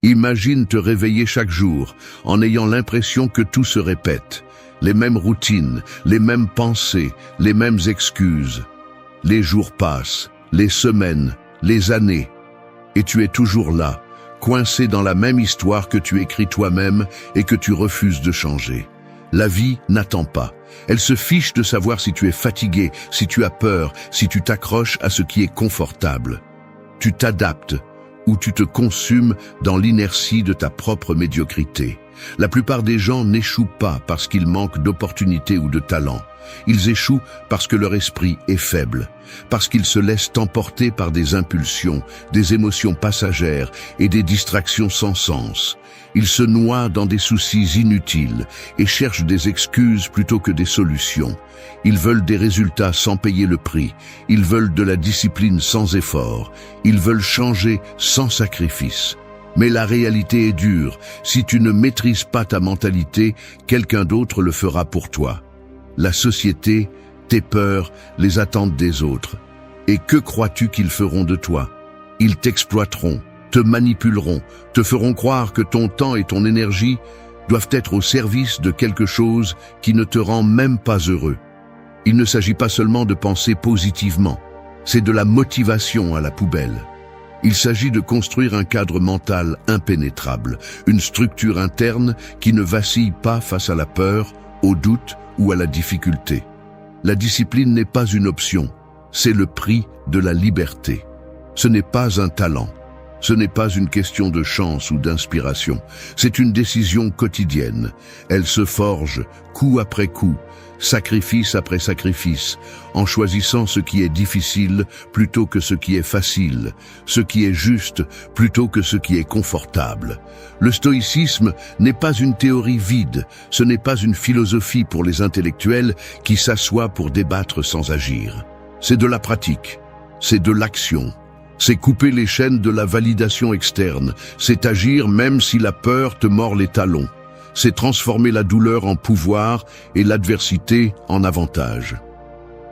Imagine te réveiller chaque jour en ayant l'impression que tout se répète. Les mêmes routines, les mêmes pensées, les mêmes excuses. Les jours passent, les semaines, les années. Et tu es toujours là, coincé dans la même histoire que tu écris toi-même et que tu refuses de changer. La vie n'attend pas. Elle se fiche de savoir si tu es fatigué, si tu as peur, si tu t'accroches à ce qui est confortable. Tu t'adaptes ou tu te consumes dans l'inertie de ta propre médiocrité. La plupart des gens n'échouent pas parce qu'ils manquent d'opportunités ou de talent. Ils échouent parce que leur esprit est faible, parce qu'ils se laissent emporter par des impulsions, des émotions passagères et des distractions sans sens. Ils se noient dans des soucis inutiles et cherchent des excuses plutôt que des solutions. Ils veulent des résultats sans payer le prix. Ils veulent de la discipline sans effort. Ils veulent changer sans sacrifice. Mais la réalité est dure. Si tu ne maîtrises pas ta mentalité, quelqu'un d'autre le fera pour toi. La société, tes peurs, les attentes des autres. Et que crois-tu qu'ils feront de toi? Ils t'exploiteront, te manipuleront, te feront croire que ton temps et ton énergie doivent être au service de quelque chose qui ne te rend même pas heureux. Il ne s'agit pas seulement de penser positivement, c'est de la motivation à la poubelle. Il s'agit de construire un cadre mental impénétrable, une structure interne qui ne vacille pas face à la peur, au doute ou à la difficulté. La discipline n'est pas une option, c'est le prix de la liberté. Ce n'est pas un talent, ce n'est pas une question de chance ou d'inspiration, c'est une décision quotidienne. Elle se forge coup après coup, sacrifice après sacrifice, en choisissant ce qui est difficile plutôt que ce qui est facile, ce qui est juste plutôt que ce qui est confortable. Le stoïcisme n'est pas une théorie vide, ce n'est pas une philosophie pour les intellectuels qui s'assoient pour débattre sans agir. C'est de la pratique, c'est de l'action. C'est couper les chaînes de la validation externe, c'est agir même si la peur te mord les talons. C'est transformer la douleur en pouvoir et l'adversité en avantage.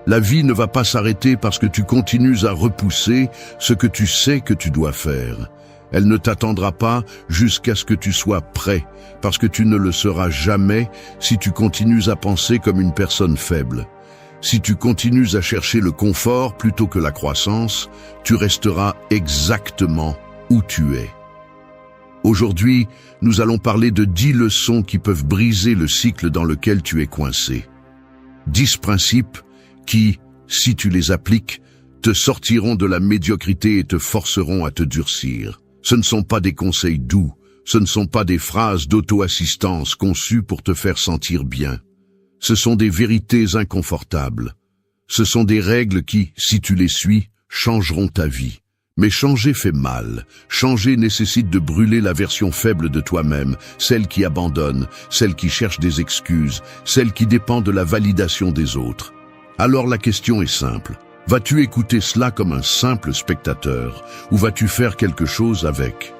La vie ne va pas s'arrêter parce que tu continues à repousser ce que tu sais que tu dois faire. Elle ne t'attendra pas jusqu'à ce que tu sois prêt, parce que tu ne le seras jamais si tu continues à penser comme une personne faible. Si tu continues à chercher le confort plutôt que la croissance, tu resteras exactement où tu es. Aujourd'hui, nous allons parler de 10 leçons qui peuvent briser le cycle dans lequel tu es coincé. 10 principes qui, si tu les appliques, te sortiront de la médiocrité et te forceront à te durcir. Ce ne sont pas des conseils doux, ce ne sont pas des phrases d'auto-assistance conçues pour te faire sentir bien. Ce sont des vérités inconfortables. Ce sont des règles qui, si tu les suis, changeront ta vie. Mais changer fait mal. Changer nécessite de brûler la version faible de toi-même, celle qui abandonne, celle qui cherche des excuses, celle qui dépend de la validation des autres. Alors la question est simple. Vas-tu écouter cela comme un simple spectateur ou vas-tu faire quelque chose avec?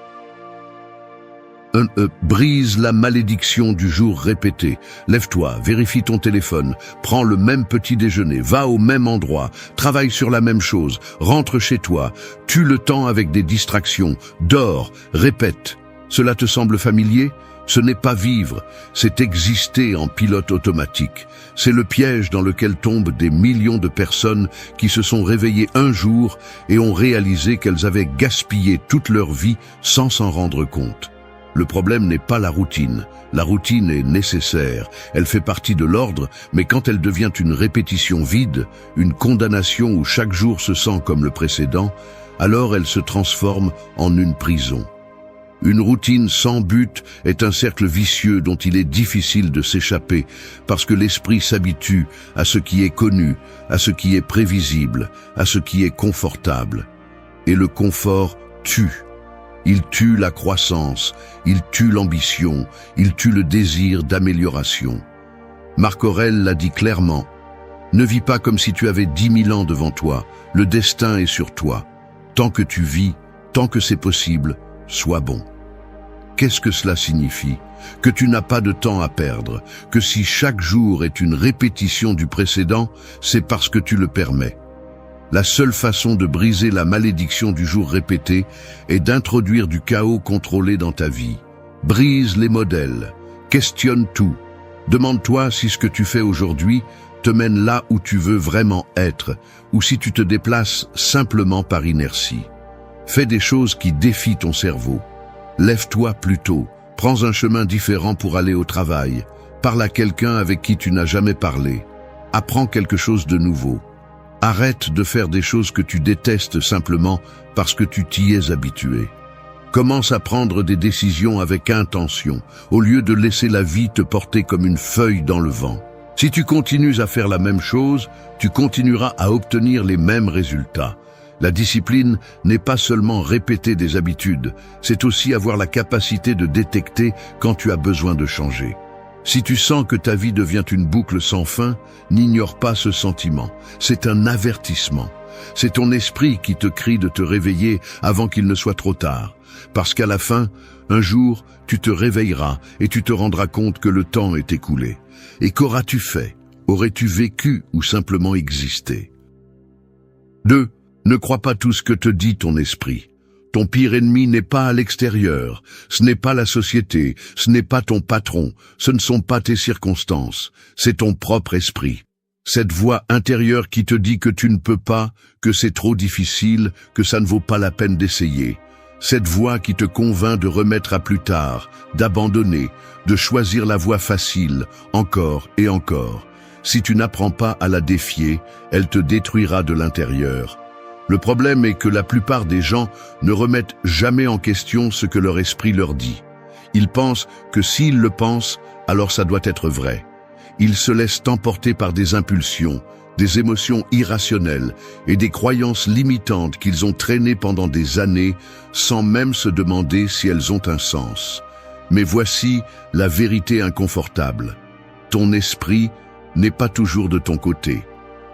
Brise la malédiction du jour répété. Lève-toi, vérifie ton téléphone, prends le même petit déjeuner, va au même endroit, travaille sur la même chose, rentre chez toi, tue le temps avec des distractions, dors, répète. Cela te semble familier? Ce n'est pas vivre, c'est exister en pilote automatique. C'est le piège dans lequel tombent des millions de personnes qui se sont réveillées un jour et ont réalisé qu'elles avaient gaspillé toute leur vie sans s'en rendre compte. Le problème n'est pas la routine. La routine est nécessaire, elle fait partie de l'ordre, mais quand elle devient une répétition vide, une condamnation où chaque jour se sent comme le précédent, alors elle se transforme en une prison. Une routine sans but est un cercle vicieux dont il est difficile de s'échapper parce que l'esprit s'habitue à ce qui est connu, à ce qui est prévisible, à ce qui est confortable. Et le confort tue. Il tue la croissance, il tue l'ambition, il tue le désir d'amélioration. Marc Aurèle l'a dit clairement, « Ne vis pas comme si tu avais 10 000 ans devant toi, le destin est sur toi. Tant que tu vis, tant que c'est possible, sois bon. » Qu'est-ce que cela signifie? Que tu n'as pas de temps à perdre, que si chaque jour est une répétition du précédent, c'est parce que tu le permets. La seule façon de briser la malédiction du jour répété est d'introduire du chaos contrôlé dans ta vie. Brise les modèles, questionne tout. Demande-toi si ce que tu fais aujourd'hui te mène là où tu veux vraiment être, ou si tu te déplaces simplement par inertie. Fais des choses qui défient ton cerveau. Lève-toi plus tôt, prends un chemin différent pour aller au travail, parle à quelqu'un avec qui tu n'as jamais parlé, apprends quelque chose de nouveau. Arrête de faire des choses que tu détestes simplement parce que tu t'y es habitué. Commence à prendre des décisions avec intention, au lieu de laisser la vie te porter comme une feuille dans le vent. Si tu continues à faire la même chose, tu continueras à obtenir les mêmes résultats. La discipline n'est pas seulement répéter des habitudes, c'est aussi avoir la capacité de détecter quand tu as besoin de changer. Si tu sens que ta vie devient une boucle sans fin, n'ignore pas ce sentiment. C'est un avertissement. C'est ton esprit qui te crie de te réveiller avant qu'il ne soit trop tard. Parce qu'à la fin, un jour, tu te réveilleras et tu te rendras compte que le temps est écoulé. Et qu'auras-tu fait? Aurais-tu vécu ou simplement existé? 2. Ne crois pas tout ce que te dit ton esprit. Ton pire ennemi n'est pas à l'extérieur, ce n'est pas la société, ce n'est pas ton patron, ce ne sont pas tes circonstances, c'est ton propre esprit. Cette voix intérieure qui te dit que tu ne peux pas, que c'est trop difficile, que ça ne vaut pas la peine d'essayer. Cette voix qui te convainc de remettre à plus tard, d'abandonner, de choisir la voie facile, encore et encore. Si tu n'apprends pas à la défier, elle te détruira de l'intérieur. Le problème est que la plupart des gens ne remettent jamais en question ce que leur esprit leur dit. Ils pensent que s'ils le pensent, alors ça doit être vrai. Ils se laissent emporter par des impulsions, des émotions irrationnelles et des croyances limitantes qu'ils ont traînées pendant des années sans même se demander si elles ont un sens. Mais voici la vérité inconfortable. Ton esprit n'est pas toujours de ton côté.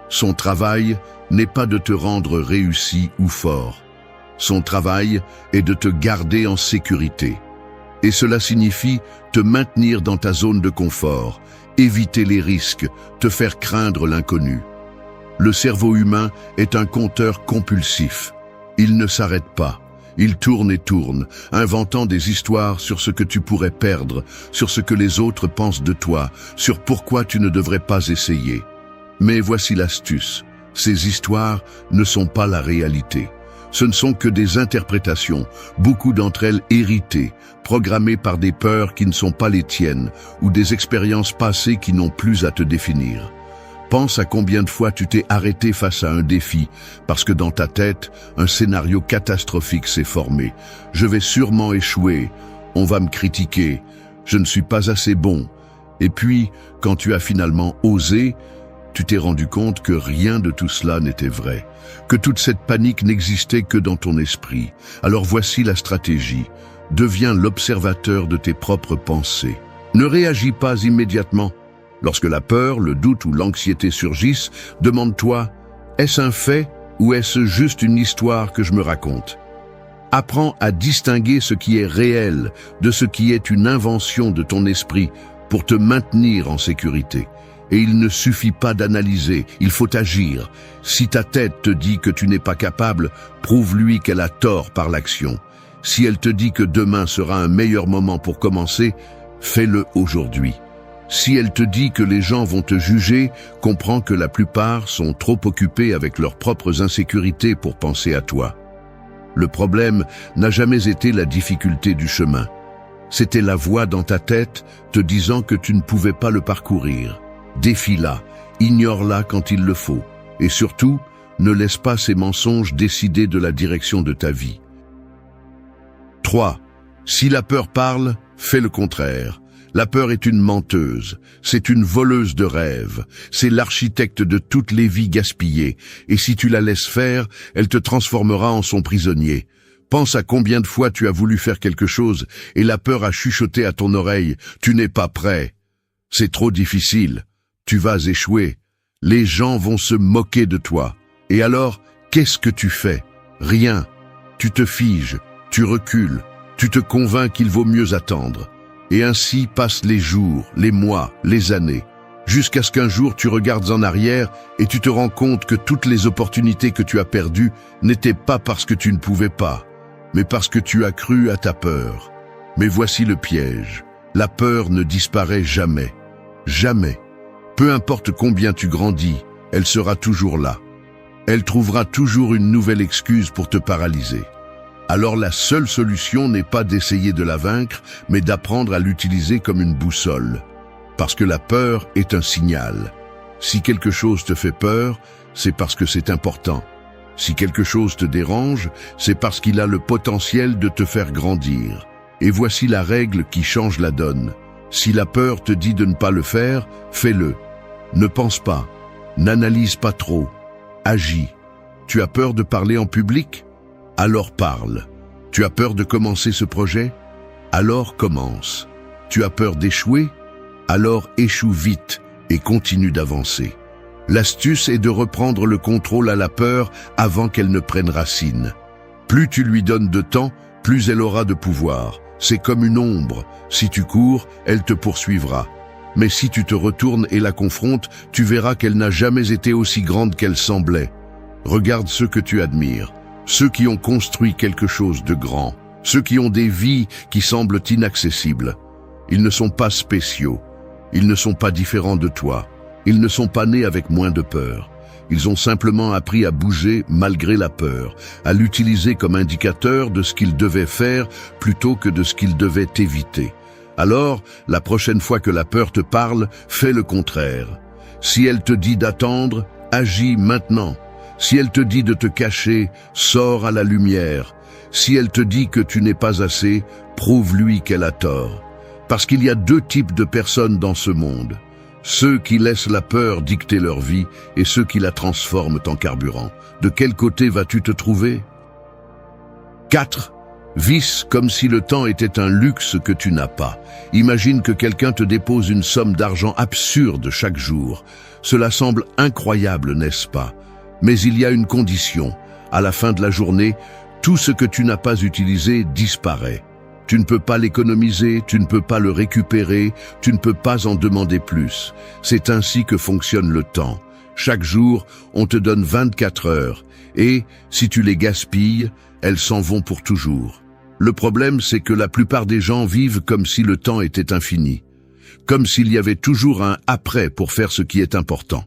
Son travail n'est pas de te rendre réussi ou fort. Son travail est de te garder en sécurité. Et cela signifie te maintenir dans ta zone de confort, éviter les risques, te faire craindre l'inconnu. Le cerveau humain est un compteur compulsif. Il ne s'arrête pas. Il tourne et tourne, inventant des histoires sur ce que tu pourrais perdre, sur ce que les autres pensent de toi, sur pourquoi tu ne devrais pas essayer. Mais voici l'astuce. Ces histoires ne sont pas la réalité. Ce ne sont que des interprétations, beaucoup d'entre elles héritées, programmées par des peurs qui ne sont pas les tiennes ou des expériences passées qui n'ont plus à te définir. Pense à combien de fois tu t'es arrêté face à un défi, parce que dans ta tête, un scénario catastrophique s'est formé. Je vais sûrement échouer, on va me critiquer, je ne suis pas assez bon. Et puis, quand tu as finalement osé, tu t'es rendu compte que rien de tout cela n'était vrai, que toute cette panique n'existait que dans ton esprit. Alors voici la stratégie. Deviens l'observateur de tes propres pensées. Ne réagis pas immédiatement. Lorsque la peur, le doute ou l'anxiété surgissent, demande-toi, est-ce un fait ou est-ce juste une histoire que je me raconte? Apprends à distinguer ce qui est réel de ce qui est une invention de ton esprit pour te maintenir en sécurité. Et il ne suffit pas d'analyser, il faut agir. Si ta tête te dit que tu n'es pas capable, prouve-lui qu'elle a tort par l'action. Si elle te dit que demain sera un meilleur moment pour commencer, fais-le aujourd'hui. Si elle te dit que les gens vont te juger, comprends que la plupart sont trop occupés avec leurs propres insécurités pour penser à toi. Le problème n'a jamais été la difficulté du chemin. C'était la voix dans ta tête te disant que tu ne pouvais pas le parcourir. Défie-la, ignore-la quand il le faut. Et surtout, ne laisse pas ces mensonges décider de la direction de ta vie. 3. Si la peur parle, fais le contraire. La peur est une menteuse, c'est une voleuse de rêves, c'est l'architecte de toutes les vies gaspillées, et si tu la laisses faire, elle te transformera en son prisonnier. Pense à combien de fois tu as voulu faire quelque chose, et la peur a chuchoté à ton oreille, tu n'es pas prêt. C'est trop difficile, tu vas échouer, les gens vont se moquer de toi. Et alors, qu'est-ce que tu fais? Rien. Tu te figes, tu recules, tu te convaincs qu'il vaut mieux attendre. Et ainsi passent les jours, les mois, les années. Jusqu'à ce qu'un jour tu regardes en arrière et tu te rends compte que toutes les opportunités que tu as perdues n'étaient pas parce que tu ne pouvais pas, mais parce que tu as cru à ta peur. Mais voici le piège. La peur ne disparaît jamais. Jamais. Peu importe combien tu grandis, elle sera toujours là. Elle trouvera toujours une nouvelle excuse pour te paralyser. Alors la seule solution n'est pas d'essayer de la vaincre, mais d'apprendre à l'utiliser comme une boussole. Parce que la peur est un signal. Si quelque chose te fait peur, c'est parce que c'est important. Si quelque chose te dérange, c'est parce qu'il a le potentiel de te faire grandir. Et voici la règle qui change la donne. Si la peur te dit de ne pas le faire, fais-le. Ne pense pas. N'analyse pas trop. Agis. Tu as peur de parler en public? Alors parle. Tu as peur de commencer ce projet? Alors commence. Tu as peur d'échouer? Alors échoue vite et continue d'avancer. L'astuce est de reprendre le contrôle à la peur avant qu'elle ne prenne racine. Plus tu lui donnes de temps, plus elle aura de pouvoir. C'est comme une ombre. Si tu cours, elle te poursuivra. Mais si tu te retournes et la confrontes, tu verras qu'elle n'a jamais été aussi grande qu'elle semblait. Regarde ceux que tu admires, ceux qui ont construit quelque chose de grand, ceux qui ont des vies qui semblent inaccessibles. Ils ne sont pas spéciaux, ils ne sont pas différents de toi, ils ne sont pas nés avec moins de peur. Ils ont simplement appris à bouger malgré la peur, à l'utiliser comme indicateur de ce qu'ils devaient faire plutôt que de ce qu'ils devaient éviter. Alors, la prochaine fois que la peur te parle, fais le contraire. Si elle te dit d'attendre, agis maintenant. Si elle te dit de te cacher, sors à la lumière. Si elle te dit que tu n'es pas assez, prouve-lui qu'elle a tort. Parce qu'il y a deux types de personnes dans ce monde. Ceux qui laissent la peur dicter leur vie et ceux qui la transforment en carburant. De quel côté vas-tu te trouver? 4. Vis comme si le temps était un luxe que tu n'as pas. Imagine que quelqu'un te dépose une somme d'argent absurde chaque jour. Cela semble incroyable, n'est-ce pas? Mais il y a une condition. À la fin de la journée, tout ce que tu n'as pas utilisé disparaît. Tu ne peux pas l'économiser, tu ne peux pas le récupérer, tu ne peux pas en demander plus. C'est ainsi que fonctionne le temps. Chaque jour, on te donne 24 heures. Et, si tu les gaspilles, elles s'en vont pour toujours. Le problème, c'est que la plupart des gens vivent comme si le temps était infini. Comme s'il y avait toujours un après pour faire ce qui est important.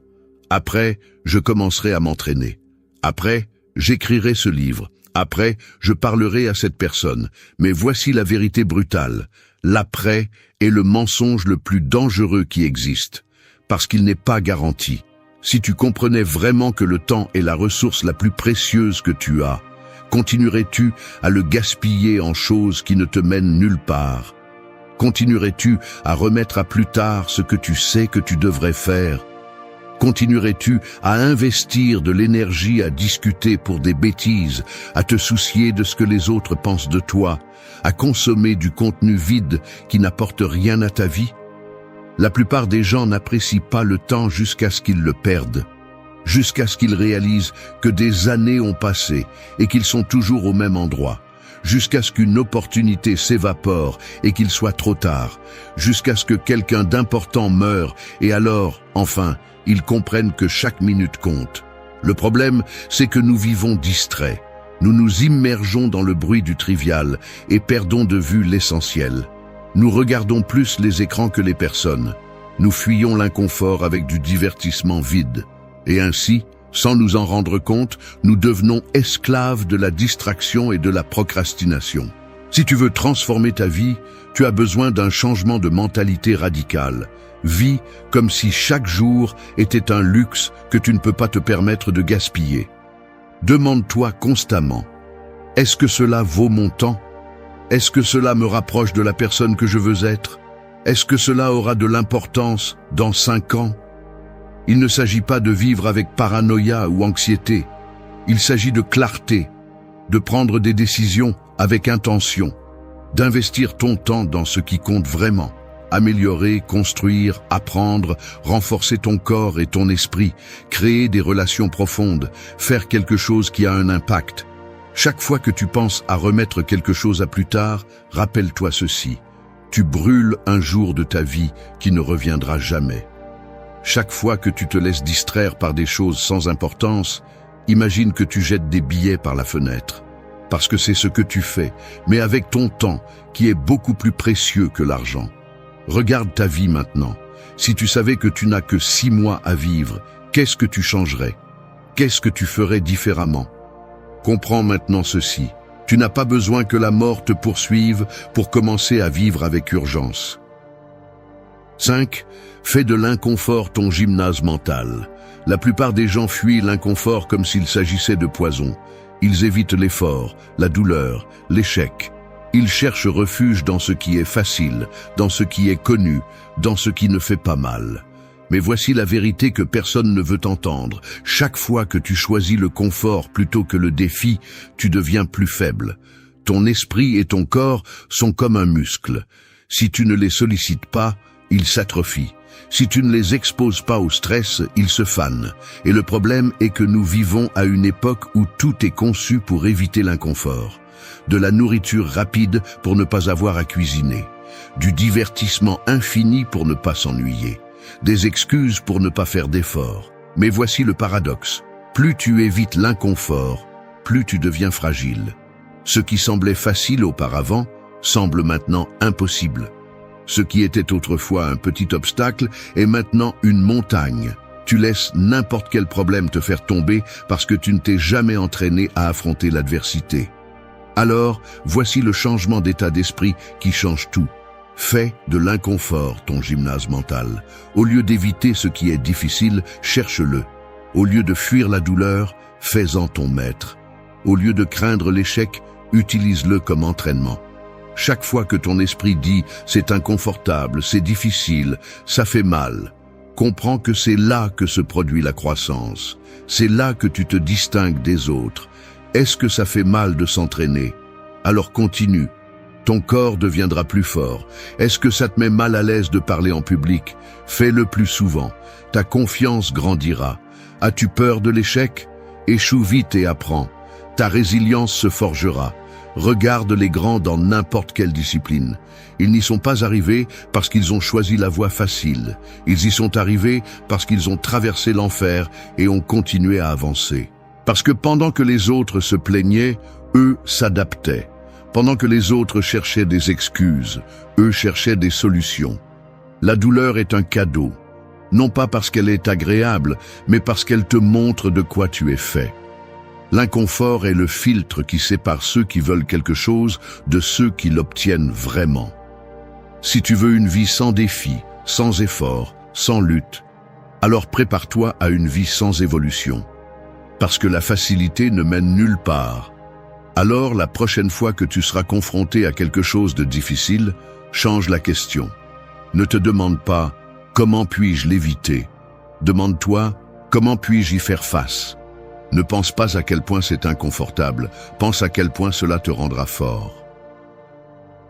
Après, je commencerai à m'entraîner. Après, j'écrirai ce livre. Après, je parlerai à cette personne. Mais voici la vérité brutale. L'après est le mensonge le plus dangereux qui existe. Parce qu'il n'est pas garanti. Si tu comprenais vraiment que le temps est la ressource la plus précieuse que tu as, continuerais-tu à le gaspiller en choses qui ne te mènent nulle part? Continuerais-tu à remettre à plus tard ce que tu sais que tu devrais faire? Continuerais-tu à investir de l'énergie à discuter pour des bêtises, à te soucier de ce que les autres pensent de toi, à consommer du contenu vide qui n'apporte rien à ta vie? La plupart des gens n'apprécient pas le temps jusqu'à ce qu'ils le perdent, jusqu'à ce qu'ils réalisent que des années ont passé et qu'ils sont toujours au même endroit, jusqu'à ce qu'une opportunité s'évapore et qu'il soit trop tard, jusqu'à ce que quelqu'un d'important meure et alors, enfin, ils comprennent que chaque minute compte. Le problème, c'est que nous vivons distraits. Nous nous immergeons dans le bruit du trivial et perdons de vue l'essentiel. Nous regardons plus les écrans que les personnes. Nous fuyons l'inconfort avec du divertissement vide. Et ainsi, sans nous en rendre compte, nous devenons esclaves de la distraction et de la procrastination. Si tu veux transformer ta vie, tu as besoin d'un changement de mentalité radical. Vis comme si chaque jour était un luxe que tu ne peux pas te permettre de gaspiller. Demande-toi constamment, est-ce que cela vaut mon temps? Est-ce que cela me rapproche de la personne que je veux être? Est-ce que cela aura de l'importance dans 5 ans? Il ne s'agit pas de vivre avec paranoïa ou anxiété. Il s'agit de clarté, de prendre des décisions avec intention, d'investir ton temps dans ce qui compte vraiment. Améliorer, construire, apprendre, renforcer ton corps et ton esprit, créer des relations profondes, faire quelque chose qui a un impact. Chaque fois que tu penses à remettre quelque chose à plus tard, rappelle-toi ceci. Tu brûles un jour de ta vie qui ne reviendra jamais. Chaque fois que tu te laisses distraire par des choses sans importance, imagine que tu jettes des billets par la fenêtre. Parce que c'est ce que tu fais, mais avec ton temps, qui est beaucoup plus précieux que l'argent. Regarde ta vie maintenant. Si tu savais que tu n'as que 6 mois à vivre, qu'est-ce que tu changerais? Qu'est-ce que tu ferais différemment? Comprends maintenant ceci. Tu n'as pas besoin que la mort te poursuive pour commencer à vivre avec urgence. 5. Fais de l'inconfort ton gymnase mental. La plupart des gens fuient l'inconfort comme s'il s'agissait de poison. Ils évitent l'effort, la douleur, l'échec. Ils cherchent refuge dans ce qui est facile, dans ce qui est connu, dans ce qui ne fait pas mal. Mais voici la vérité que personne ne veut entendre. Chaque fois que tu choisis le confort plutôt que le défi, tu deviens plus faible. Ton esprit et ton corps sont comme un muscle. Si tu ne les sollicites pas, ils s'atrophient. Si tu ne les exposes pas au stress, ils se fanent. Et le problème est que nous vivons à une époque où tout est conçu pour éviter l'inconfort. De la nourriture rapide pour ne pas avoir à cuisiner. Du divertissement infini pour ne pas s'ennuyer. Des excuses pour ne pas faire d'efforts. Mais voici le paradoxe. Plus tu évites l'inconfort, plus tu deviens fragile. Ce qui semblait facile auparavant semble maintenant impossible. Ce qui était autrefois un petit obstacle est maintenant une montagne. Tu laisses n'importe quel problème te faire tomber parce que tu ne t'es jamais entraîné à affronter l'adversité. Alors, voici le changement d'état d'esprit qui change tout. Fais de l'inconfort ton gymnase mental. Au lieu d'éviter ce qui est difficile, cherche-le. Au lieu de fuir la douleur, fais-en ton maître. Au lieu de craindre l'échec, utilise-le comme entraînement. Chaque fois que ton esprit dit « c'est inconfortable, c'est difficile, ça fait mal », comprends que c'est là que se produit la croissance. C'est là que tu te distingues des autres. Est-ce que ça fait mal de s'entraîner? Alors continue. Ton corps deviendra plus fort. Est-ce que ça te met mal à l'aise de parler en public? Fais-le plus souvent. Ta confiance grandira. As-tu peur de l'échec? Échoue vite et apprends. Ta résilience se forgera. Regarde les grands dans n'importe quelle discipline. Ils n'y sont pas arrivés parce qu'ils ont choisi la voie facile. Ils y sont arrivés parce qu'ils ont traversé l'enfer et ont continué à avancer. Parce que pendant que les autres se plaignaient, eux s'adaptaient. Pendant que les autres cherchaient des excuses, eux cherchaient des solutions. La douleur est un cadeau. Non pas parce qu'elle est agréable, mais parce qu'elle te montre de quoi tu es fait. L'inconfort est le filtre qui sépare ceux qui veulent quelque chose de ceux qui l'obtiennent vraiment. Si tu veux une vie sans défi, sans effort, sans lutte, alors prépare-toi à une vie sans évolution. Parce que la facilité ne mène nulle part. Alors, la prochaine fois que tu seras confronté à quelque chose de difficile, change la question. Ne te demande pas « Comment puis-je l'éviter ?» Demande-toi « Comment puis-je y faire face ?» Ne pense pas à quel point c'est inconfortable, pense à quel point cela te rendra fort.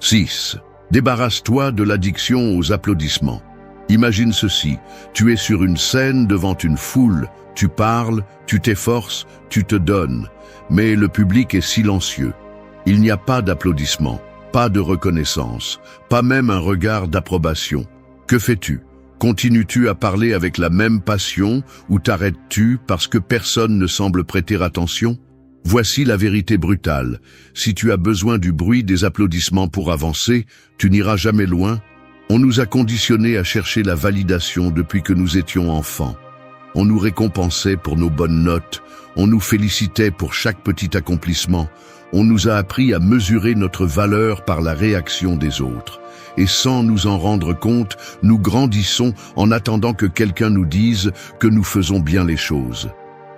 6. Débarrasse-toi de l'addiction aux applaudissements. Imagine ceci, tu es sur une scène devant une foule, tu parles, tu t'efforces, tu te donnes, mais le public est silencieux. Il n'y a pas d'applaudissements, pas de reconnaissance, pas même un regard d'approbation. Que fais-tu? Continues-tu à parler avec la même passion ou t'arrêtes-tu parce que personne ne semble prêter attention? Voici la vérité brutale. Si tu as besoin du bruit des applaudissements pour avancer, tu n'iras jamais loin. On nous a conditionnés à chercher la validation depuis que nous étions enfants. On nous récompensait pour nos bonnes notes, on nous félicitait pour chaque petit accomplissement, on nous a appris à mesurer notre valeur par la réaction des autres. Et sans nous en rendre compte, nous grandissons en attendant que quelqu'un nous dise que nous faisons bien les choses.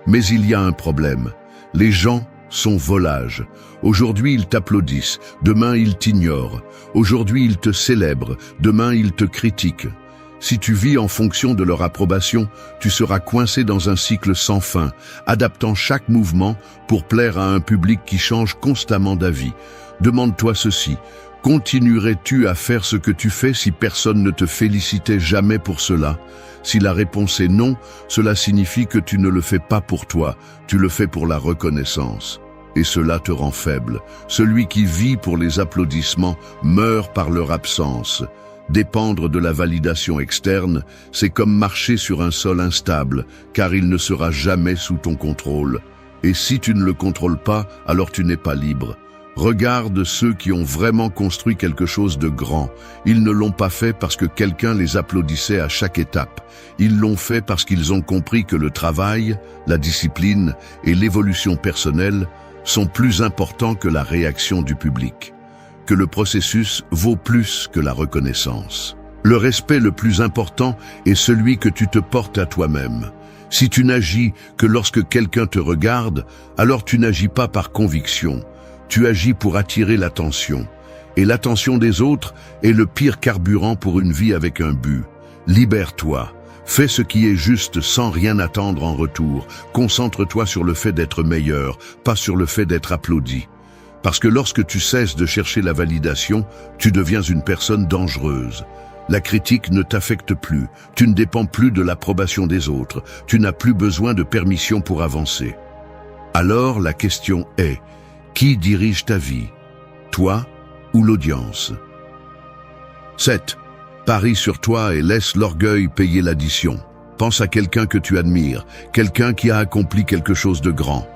Mais il y a un problème. Les gens sont volages. Aujourd'hui, ils t'applaudissent, demain, ils t'ignorent. Aujourd'hui, ils te célèbrent, demain, ils te critiquent. Si tu vis en fonction de leur approbation, tu seras coincé dans un cycle sans fin, adaptant chaque mouvement pour plaire à un public qui change constamment d'avis. Demande-toi ceci. Continuerais-tu à faire ce que tu fais si personne ne te félicitait jamais pour cela? Si la réponse est non, cela signifie que tu ne le fais pas pour toi, tu le fais pour la reconnaissance. Et cela te rend faible. Celui qui vit pour les applaudissements meurt par leur absence. Dépendre de la validation externe, c'est comme marcher sur un sol instable, car il ne sera jamais sous ton contrôle. Et si tu ne le contrôles pas, alors tu n'es pas libre. Regarde ceux qui ont vraiment construit quelque chose de grand. Ils ne l'ont pas fait parce que quelqu'un les applaudissait à chaque étape. Ils l'ont fait parce qu'ils ont compris que le travail, la discipline et l'évolution personnelle sont plus importants que la réaction du public. Que le processus vaut plus que la reconnaissance. Le respect le plus important est celui que tu te portes à toi-même. Si tu n'agis que lorsque quelqu'un te regarde, alors tu n'agis pas par conviction. Tu agis pour attirer l'attention. Et l'attention des autres est le pire carburant pour une vie avec un but. Libère-toi. Fais ce qui est juste sans rien attendre en retour. Concentre-toi sur le fait d'être meilleur, pas sur le fait d'être applaudi. Parce que lorsque tu cesses de chercher la validation, tu deviens une personne dangereuse. La critique ne t'affecte plus. Tu ne dépends plus de l'approbation des autres. Tu n'as plus besoin de permission pour avancer. Alors la question est: qui dirige ta vie? Toi ou l'audience? 7. Parie sur toi et laisse l'orgueil payer l'addition. Pense à quelqu'un que tu admires, quelqu'un qui a accompli quelque chose de grand.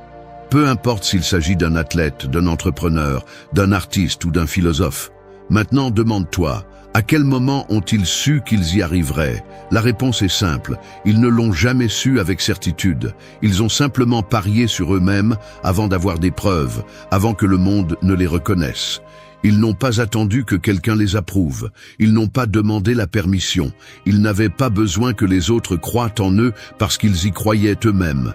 Peu importe s'il s'agit d'un athlète, d'un entrepreneur, d'un artiste ou d'un philosophe. Maintenant, demande-toi, à quel moment ont-ils su qu'ils y arriveraient? La réponse est simple, ils ne l'ont jamais su avec certitude. Ils ont simplement parié sur eux-mêmes avant d'avoir des preuves, avant que le monde ne les reconnaisse. Ils n'ont pas attendu que quelqu'un les approuve. Ils n'ont pas demandé la permission. Ils n'avaient pas besoin que les autres croient en eux parce qu'ils y croyaient eux-mêmes.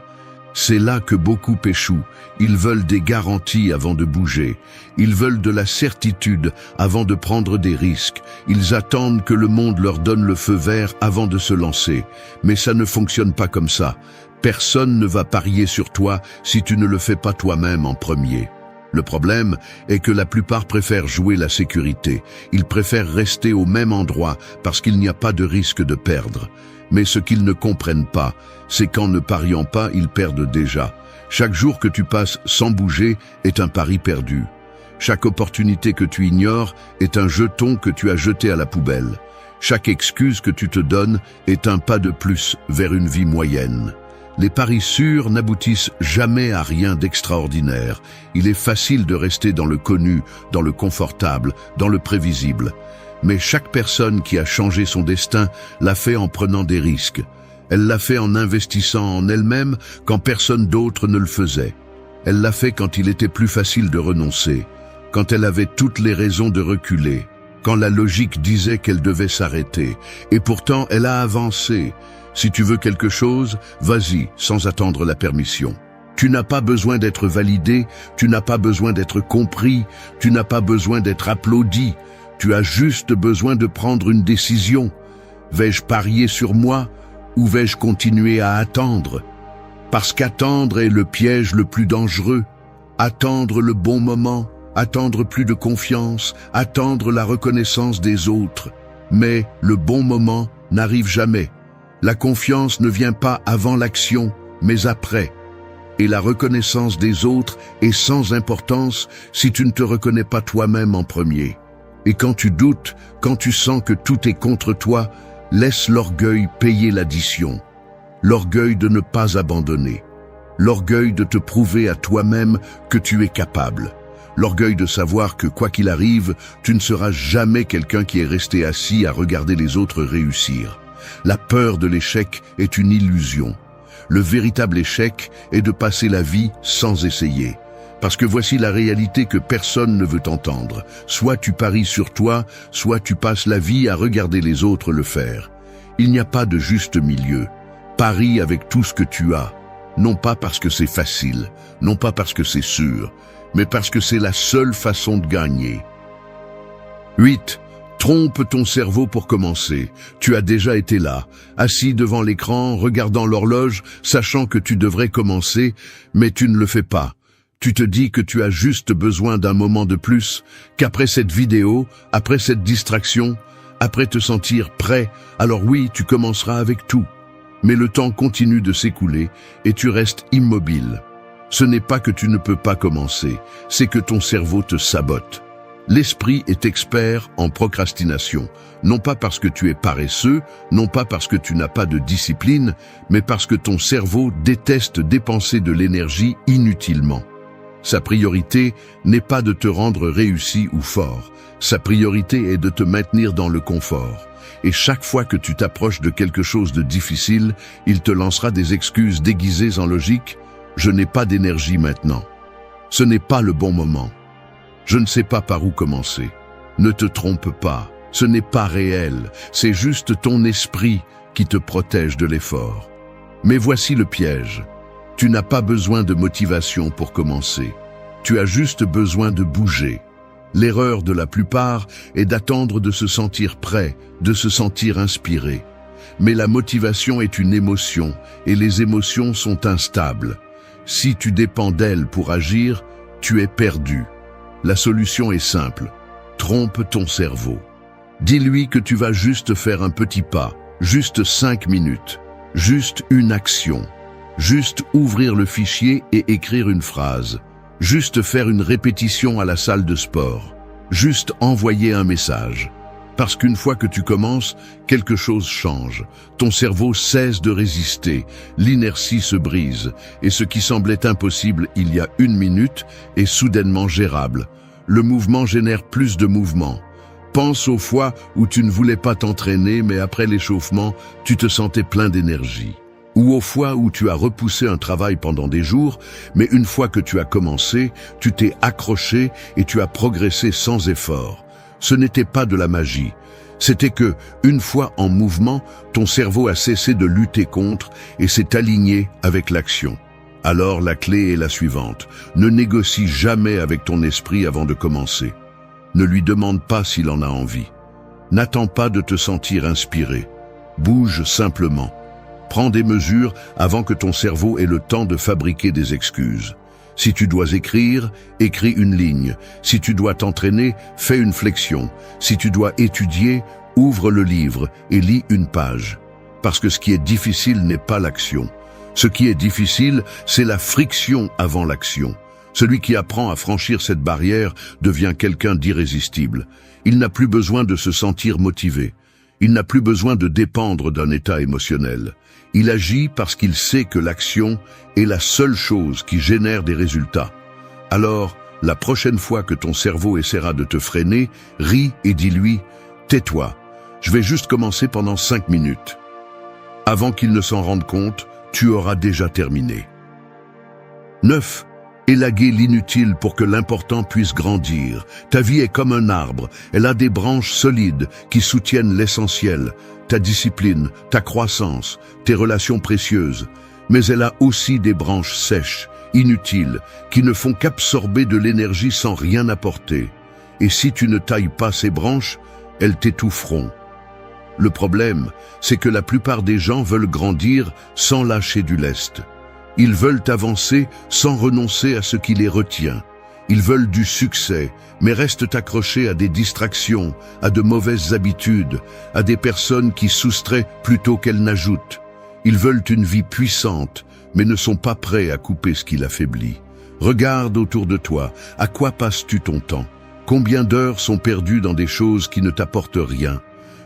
C'est là que beaucoup échouent. Ils veulent des garanties avant de bouger. Ils veulent de la certitude avant de prendre des risques. Ils attendent que le monde leur donne le feu vert avant de se lancer. Mais ça ne fonctionne pas comme ça. Personne ne va parier sur toi si tu ne le fais pas toi-même en premier. Le problème est que la plupart préfèrent jouer la sécurité. Ils préfèrent rester au même endroit parce qu'il n'y a pas de risque de perdre. Mais ce qu'ils ne comprennent pas, c'est qu'en ne pariant pas, ils perdent déjà. Chaque jour que tu passes sans bouger est un pari perdu. Chaque opportunité que tu ignores est un jeton que tu as jeté à la poubelle. Chaque excuse que tu te donnes est un pas de plus vers une vie moyenne. Les paris sûrs n'aboutissent jamais à rien d'extraordinaire. Il est facile de rester dans le connu, dans le confortable, dans le prévisible. Mais chaque personne qui a changé son destin l'a fait en prenant des risques. Elle l'a fait en investissant en elle-même quand personne d'autre ne le faisait. Elle l'a fait quand il était plus facile de renoncer, quand elle avait toutes les raisons de reculer, quand la logique disait qu'elle devait s'arrêter. Et pourtant, elle a avancé. Si tu veux quelque chose, vas-y, sans attendre la permission. Tu n'as pas besoin d'être validé, tu n'as pas besoin d'être compris, tu n'as pas besoin d'être applaudi. Tu as juste besoin de prendre une décision. Vais-je parier sur moi ou vais-je continuer à attendre? Parce qu'attendre est le piège le plus dangereux. Attendre le bon moment, attendre plus de confiance, attendre la reconnaissance des autres. Mais le bon moment n'arrive jamais. La confiance ne vient pas avant l'action, mais après. Et la reconnaissance des autres est sans importance si tu ne te reconnais pas toi-même en premier. Et quand tu doutes, quand tu sens que tout est contre toi, laisse l'orgueil payer l'addition. L'orgueil de ne pas abandonner. L'orgueil de te prouver à toi-même que tu es capable. L'orgueil de savoir que quoi qu'il arrive, tu ne seras jamais quelqu'un qui est resté assis à regarder les autres réussir. La peur de l'échec est une illusion. Le véritable échec est de passer la vie sans essayer. Parce que voici la réalité que personne ne veut entendre. Soit tu paries sur toi, soit tu passes la vie à regarder les autres le faire. Il n'y a pas de juste milieu. Parie avec tout ce que tu as. Non pas parce que c'est facile, non pas parce que c'est sûr, mais parce que c'est la seule façon de gagner. 8. Trompe ton cerveau pour commencer. Tu as déjà été là, assis devant l'écran, regardant l'horloge, sachant que tu devrais commencer, mais tu ne le fais pas. Tu te dis que tu as juste besoin d'un moment de plus, qu'après cette vidéo, après cette distraction, après te sentir prêt, alors oui, tu commenceras avec tout. Mais le temps continue de s'écouler et tu restes immobile. Ce n'est pas que tu ne peux pas commencer, c'est que ton cerveau te sabote. L'esprit est expert en procrastination, non pas parce que tu es paresseux, non pas parce que tu n'as pas de discipline, mais parce que ton cerveau déteste dépenser de l'énergie inutilement. Sa priorité n'est pas de te rendre réussi ou fort, sa priorité est de te maintenir dans le confort. Et chaque fois que tu t'approches de quelque chose de difficile, il te lancera des excuses déguisées en logique. Je n'ai pas d'énergie maintenant. Ce n'est pas le bon moment. Je ne sais pas par où commencer. Ne te trompe pas, ce n'est pas réel, c'est juste ton esprit qui te protège de l'effort. Mais voici le piège. Tu n'as pas besoin de motivation pour commencer. Tu as juste besoin de bouger. L'erreur de la plupart est d'attendre de se sentir prêt, de se sentir inspiré. Mais la motivation est une émotion, et les émotions sont instables. Si tu dépends d'elles pour agir, tu es perdu. La solution est simple. Trompe ton cerveau. Dis-lui que tu vas juste faire un petit pas, juste 5 minutes, juste une action, juste ouvrir le fichier et écrire une phrase, juste faire une répétition à la salle de sport, juste envoyer un message. Parce qu'une fois que tu commences, quelque chose change. Ton cerveau cesse de résister, l'inertie se brise, et ce qui semblait impossible il y a 1 minute est soudainement gérable. Le mouvement génère plus de mouvement. Pense aux fois où tu ne voulais pas t'entraîner, mais après l'échauffement, tu te sentais plein d'énergie. Ou aux fois où tu as repoussé un travail pendant des jours, mais une fois que tu as commencé, tu t'es accroché et tu as progressé sans effort. Ce n'était pas de la magie. C'était que, une fois en mouvement, ton cerveau a cessé de lutter contre et s'est aligné avec l'action. Alors la clé est la suivante. Ne négocie jamais avec ton esprit avant de commencer. Ne lui demande pas s'il en a envie. N'attends pas de te sentir inspiré. Bouge simplement. Prends des mesures avant que ton cerveau ait le temps de fabriquer des excuses. Si tu dois écrire, écris une ligne. Si tu dois t'entraîner, fais une flexion. Si tu dois étudier, ouvre le livre et lis une page. Parce que ce qui est difficile n'est pas l'action. Ce qui est difficile, c'est la friction avant l'action. Celui qui apprend à franchir cette barrière devient quelqu'un d'irrésistible. Il n'a plus besoin de se sentir motivé. Il n'a plus besoin de dépendre d'un état émotionnel. Il agit parce qu'il sait que l'action est la seule chose qui génère des résultats. Alors, la prochaine fois que ton cerveau essaiera de te freiner, ris et dis-lui « Tais-toi, je vais juste commencer pendant 5 minutes. » Avant qu'il ne s'en rende compte, tu auras déjà terminé. 9. Élaguer l'inutile pour que l'important puisse grandir. Ta vie est comme un arbre, elle a des branches solides qui soutiennent l'essentiel, ta discipline, ta croissance, tes relations précieuses. Mais elle a aussi des branches sèches, inutiles, qui ne font qu'absorber de l'énergie sans rien apporter. Et si tu ne tailles pas ces branches, elles t'étoufferont. Le problème, c'est que la plupart des gens veulent grandir sans lâcher du lest. Ils veulent avancer sans renoncer à ce qui les retient. Ils veulent du succès, mais restent accrochés à des distractions, à de mauvaises habitudes, à des personnes qui soustraient plutôt qu'elles n'ajoutent. Ils veulent une vie puissante, mais ne sont pas prêts à couper ce qui l'affaiblit. Regarde autour de toi, à quoi passes-tu ton temps? Combien d'heures sont perdues dans des choses qui ne t'apportent rien?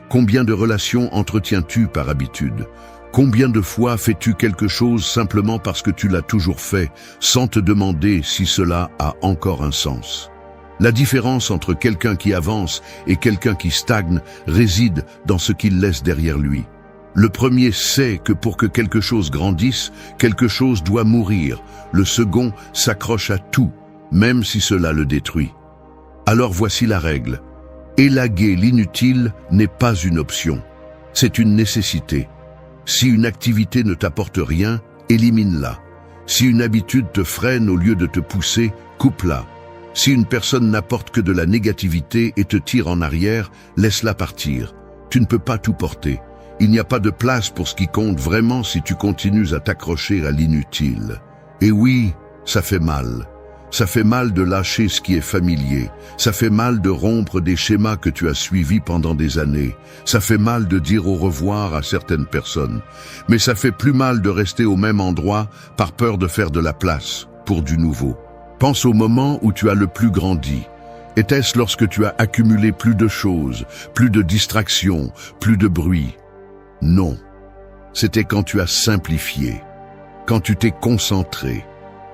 Combien de relations entretiens-tu par habitude? Combien de fois fais-tu quelque chose simplement parce que tu l'as toujours fait, sans te demander si cela a encore un sens? La différence entre quelqu'un qui avance et quelqu'un qui stagne réside dans ce qu'il laisse derrière lui. Le premier sait que pour que quelque chose grandisse, quelque chose doit mourir. Le second s'accroche à tout, même si cela le détruit. Alors voici la règle. Élaguer l'inutile n'est pas une option, c'est une nécessité. Si une activité ne t'apporte rien, élimine-la. Si une habitude te freine au lieu de te pousser, coupe-la. Si une personne n'apporte que de la négativité et te tire en arrière, laisse-la partir. Tu ne peux pas tout porter. Il n'y a pas de place pour ce qui compte vraiment si tu continues à t'accrocher à l'inutile. Et oui, ça fait mal. Ça fait mal de lâcher ce qui est familier. Ça fait mal de rompre des schémas que tu as suivis pendant des années. Ça fait mal de dire au revoir à certaines personnes. Mais ça fait plus mal de rester au même endroit par peur de faire de la place pour du nouveau. Pense au moment où tu as le plus grandi. Était-ce lorsque tu as accumulé plus de choses, plus de distractions, plus de bruit? Non. C'était quand tu as simplifié, quand tu t'es concentré,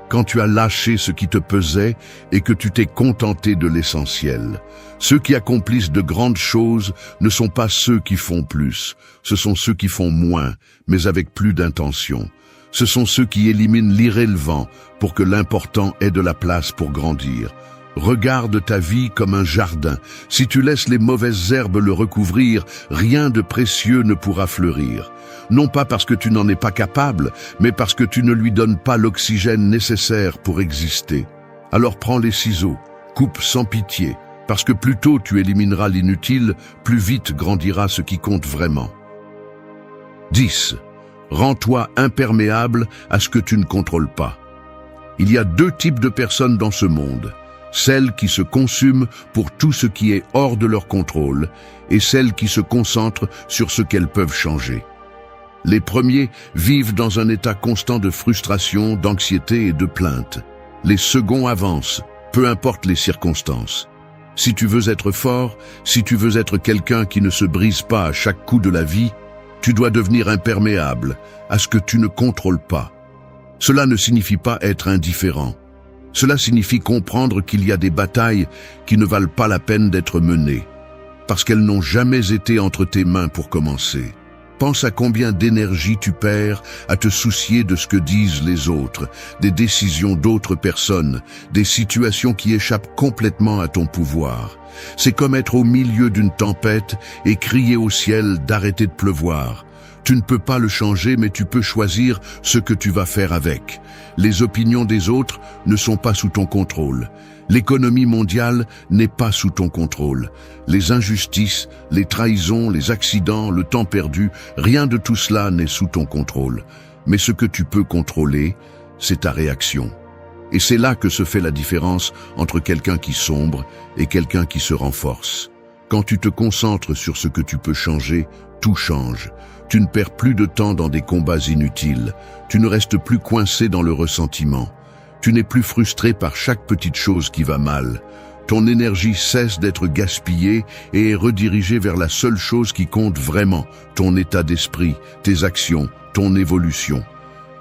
quand tu as lâché ce qui te pesait et que tu t'es contenté de l'essentiel. Ceux qui accomplissent de grandes choses ne sont pas ceux qui font plus, ce sont ceux qui font moins, mais avec plus d'intention. Ce sont ceux qui éliminent l'irrélevant pour que l'important ait de la place pour grandir. Regarde ta vie comme un jardin. Si tu laisses les mauvaises herbes le recouvrir, rien de précieux ne pourra fleurir. Non pas parce que tu n'en es pas capable, mais parce que tu ne lui donnes pas l'oxygène nécessaire pour exister. Alors prends les ciseaux, coupe sans pitié, parce que plus tôt tu élimineras l'inutile, plus vite grandira ce qui compte vraiment. 10. Rends-toi imperméable à ce que tu ne contrôles pas. Il y a 2 types de personnes dans ce monde. Celles qui se consument pour tout ce qui est hors de leur contrôle et celles qui se concentrent sur ce qu'elles peuvent changer. Les premiers vivent dans un état constant de frustration, d'anxiété et de plainte. Les seconds avancent, peu importe les circonstances. Si tu veux être fort, si tu veux être quelqu'un qui ne se brise pas à chaque coup de la vie, tu dois devenir imperméable à ce que tu ne contrôles pas. Cela ne signifie pas être indifférent. Cela signifie comprendre qu'il y a des batailles qui ne valent pas la peine d'être menées, parce qu'elles n'ont jamais été entre tes mains pour commencer. Pense à combien d'énergie tu perds à te soucier de ce que disent les autres, des décisions d'autres personnes, des situations qui échappent complètement à ton pouvoir. C'est comme être au milieu d'une tempête et crier au ciel d'arrêter de pleuvoir. Tu ne peux pas le changer, mais tu peux choisir ce que tu vas faire avec. Les opinions des autres ne sont pas sous ton contrôle. L'économie mondiale n'est pas sous ton contrôle. Les injustices, les trahisons, les accidents, le temps perdu, rien de tout cela n'est sous ton contrôle. Mais ce que tu peux contrôler, c'est ta réaction. Et c'est là que se fait la différence entre quelqu'un qui sombre et quelqu'un qui se renforce. Quand tu te concentres sur ce que tu peux changer, tout change. Tu ne perds plus de temps dans des combats inutiles. Tu ne restes plus coincé dans le ressentiment. Tu n'es plus frustré par chaque petite chose qui va mal. Ton énergie cesse d'être gaspillée et est redirigée vers la seule chose qui compte vraiment, ton état d'esprit, tes actions, ton évolution.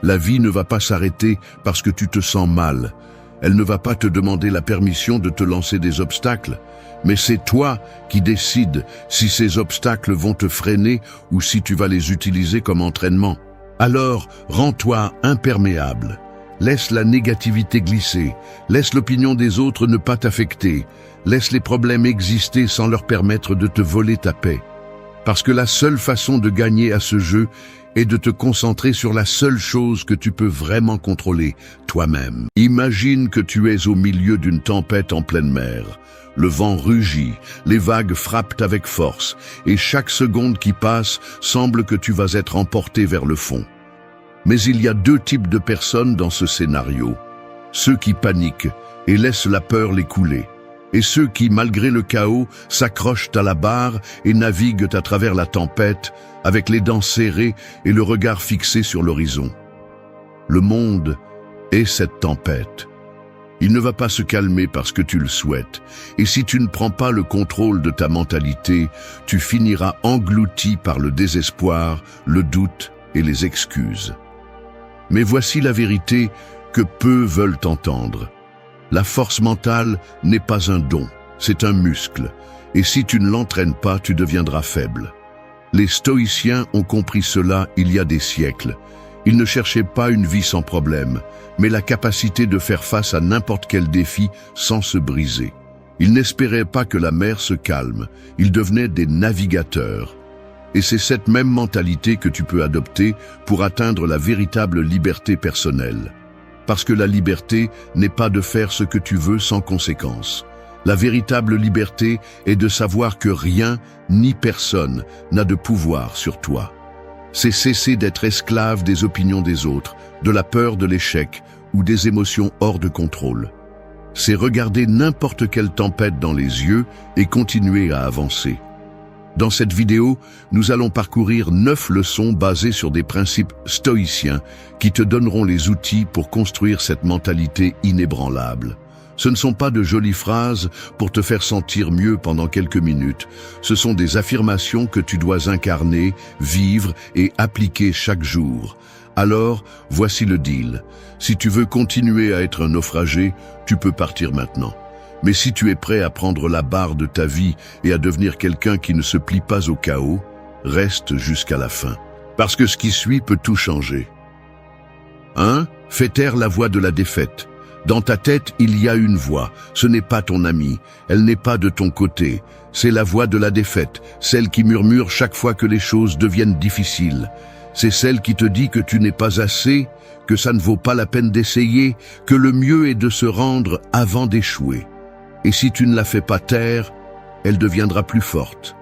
La vie ne va pas s'arrêter parce que tu te sens mal. Elle ne va pas te demander la permission de te lancer des obstacles. Mais c'est toi qui décides si ces obstacles vont te freiner ou si tu vas les utiliser comme entraînement. Alors, rends-toi imperméable. Laisse la négativité glisser. Laisse l'opinion des autres ne pas t'affecter. Laisse les problèmes exister sans leur permettre de te voler ta paix. Parce que la seule façon de gagner à ce jeu est de te concentrer sur la seule chose que tu peux vraiment contrôler, toi-même. Imagine que tu es au milieu d'une tempête en pleine mer. Le vent rugit, les vagues frappent avec force, et chaque seconde qui passe semble que tu vas être emporté vers le fond. Mais il y a 2 types de personnes dans ce scénario. Ceux qui paniquent et laissent la peur les couler, et ceux qui, malgré le chaos, s'accrochent à la barre et naviguent à travers la tempête, avec les dents serrées et le regard fixé sur l'horizon. Le monde est cette tempête. Il ne va pas se calmer parce que tu le souhaites. Et si tu ne prends pas le contrôle de ta mentalité, tu finiras englouti par le désespoir, le doute et les excuses. Mais voici la vérité que peu veulent entendre. La force mentale n'est pas un don, c'est un muscle. Et si tu ne l'entraînes pas, tu deviendras faible. Les stoïciens ont compris cela il y a des siècles. Ils ne cherchaient pas une vie sans problème, mais la capacité de faire face à n'importe quel défi sans se briser. Ils n'espéraient pas que la mer se calme, ils devenaient des navigateurs. Et c'est cette même mentalité que tu peux adopter pour atteindre la véritable liberté personnelle. Parce que la liberté n'est pas de faire ce que tu veux sans conséquence. La véritable liberté est de savoir que rien, ni personne, n'a de pouvoir sur toi. C'est cesser d'être esclave des opinions des autres, de la peur de l'échec ou des émotions hors de contrôle. C'est regarder n'importe quelle tempête dans les yeux et continuer à avancer. Dans cette vidéo, nous allons parcourir 9 leçons basées sur des principes stoïciens qui te donneront les outils pour construire cette mentalité inébranlable. Ce ne sont pas de jolies phrases pour te faire sentir mieux pendant quelques minutes. Ce sont des affirmations que tu dois incarner, vivre et appliquer chaque jour. Alors, voici le deal. Si tu veux continuer à être un naufragé, tu peux partir maintenant. Mais si tu es prêt à prendre la barre de ta vie et à devenir quelqu'un qui ne se plie pas au chaos, reste jusqu'à la fin. Parce que ce qui suit peut tout changer. 1. Fais taire la voix de la défaite. Dans ta tête, il y a une voix. Ce n'est pas ton amie. Elle n'est pas de ton côté. C'est la voix de la défaite, celle qui murmure chaque fois que les choses deviennent difficiles. C'est celle qui te dit que tu n'es pas assez, que ça ne vaut pas la peine d'essayer, que le mieux est de se rendre avant d'échouer. Et si tu ne la fais pas taire, elle deviendra plus forte.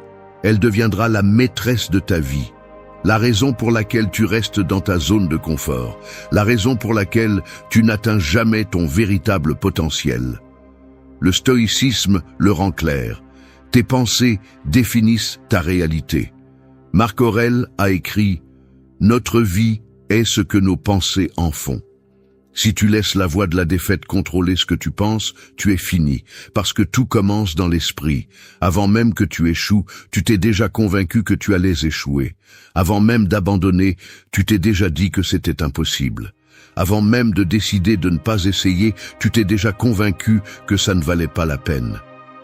Elle deviendra la maîtresse de ta vie. La raison pour laquelle tu restes dans ta zone de confort, la raison pour laquelle tu n'atteins jamais ton véritable potentiel. Le stoïcisme le rend clair. Tes pensées définissent ta réalité. Marc Aurèle a écrit « Notre vie est ce que nos pensées en font ». Si tu laisses la voix de la défaite contrôler ce que tu penses, tu es fini, parce que tout commence dans l'esprit. Avant même que tu échoues, tu t'es déjà convaincu que tu allais échouer. Avant même d'abandonner, tu t'es déjà dit que c'était impossible. Avant même de décider de ne pas essayer, tu t'es déjà convaincu que ça ne valait pas la peine.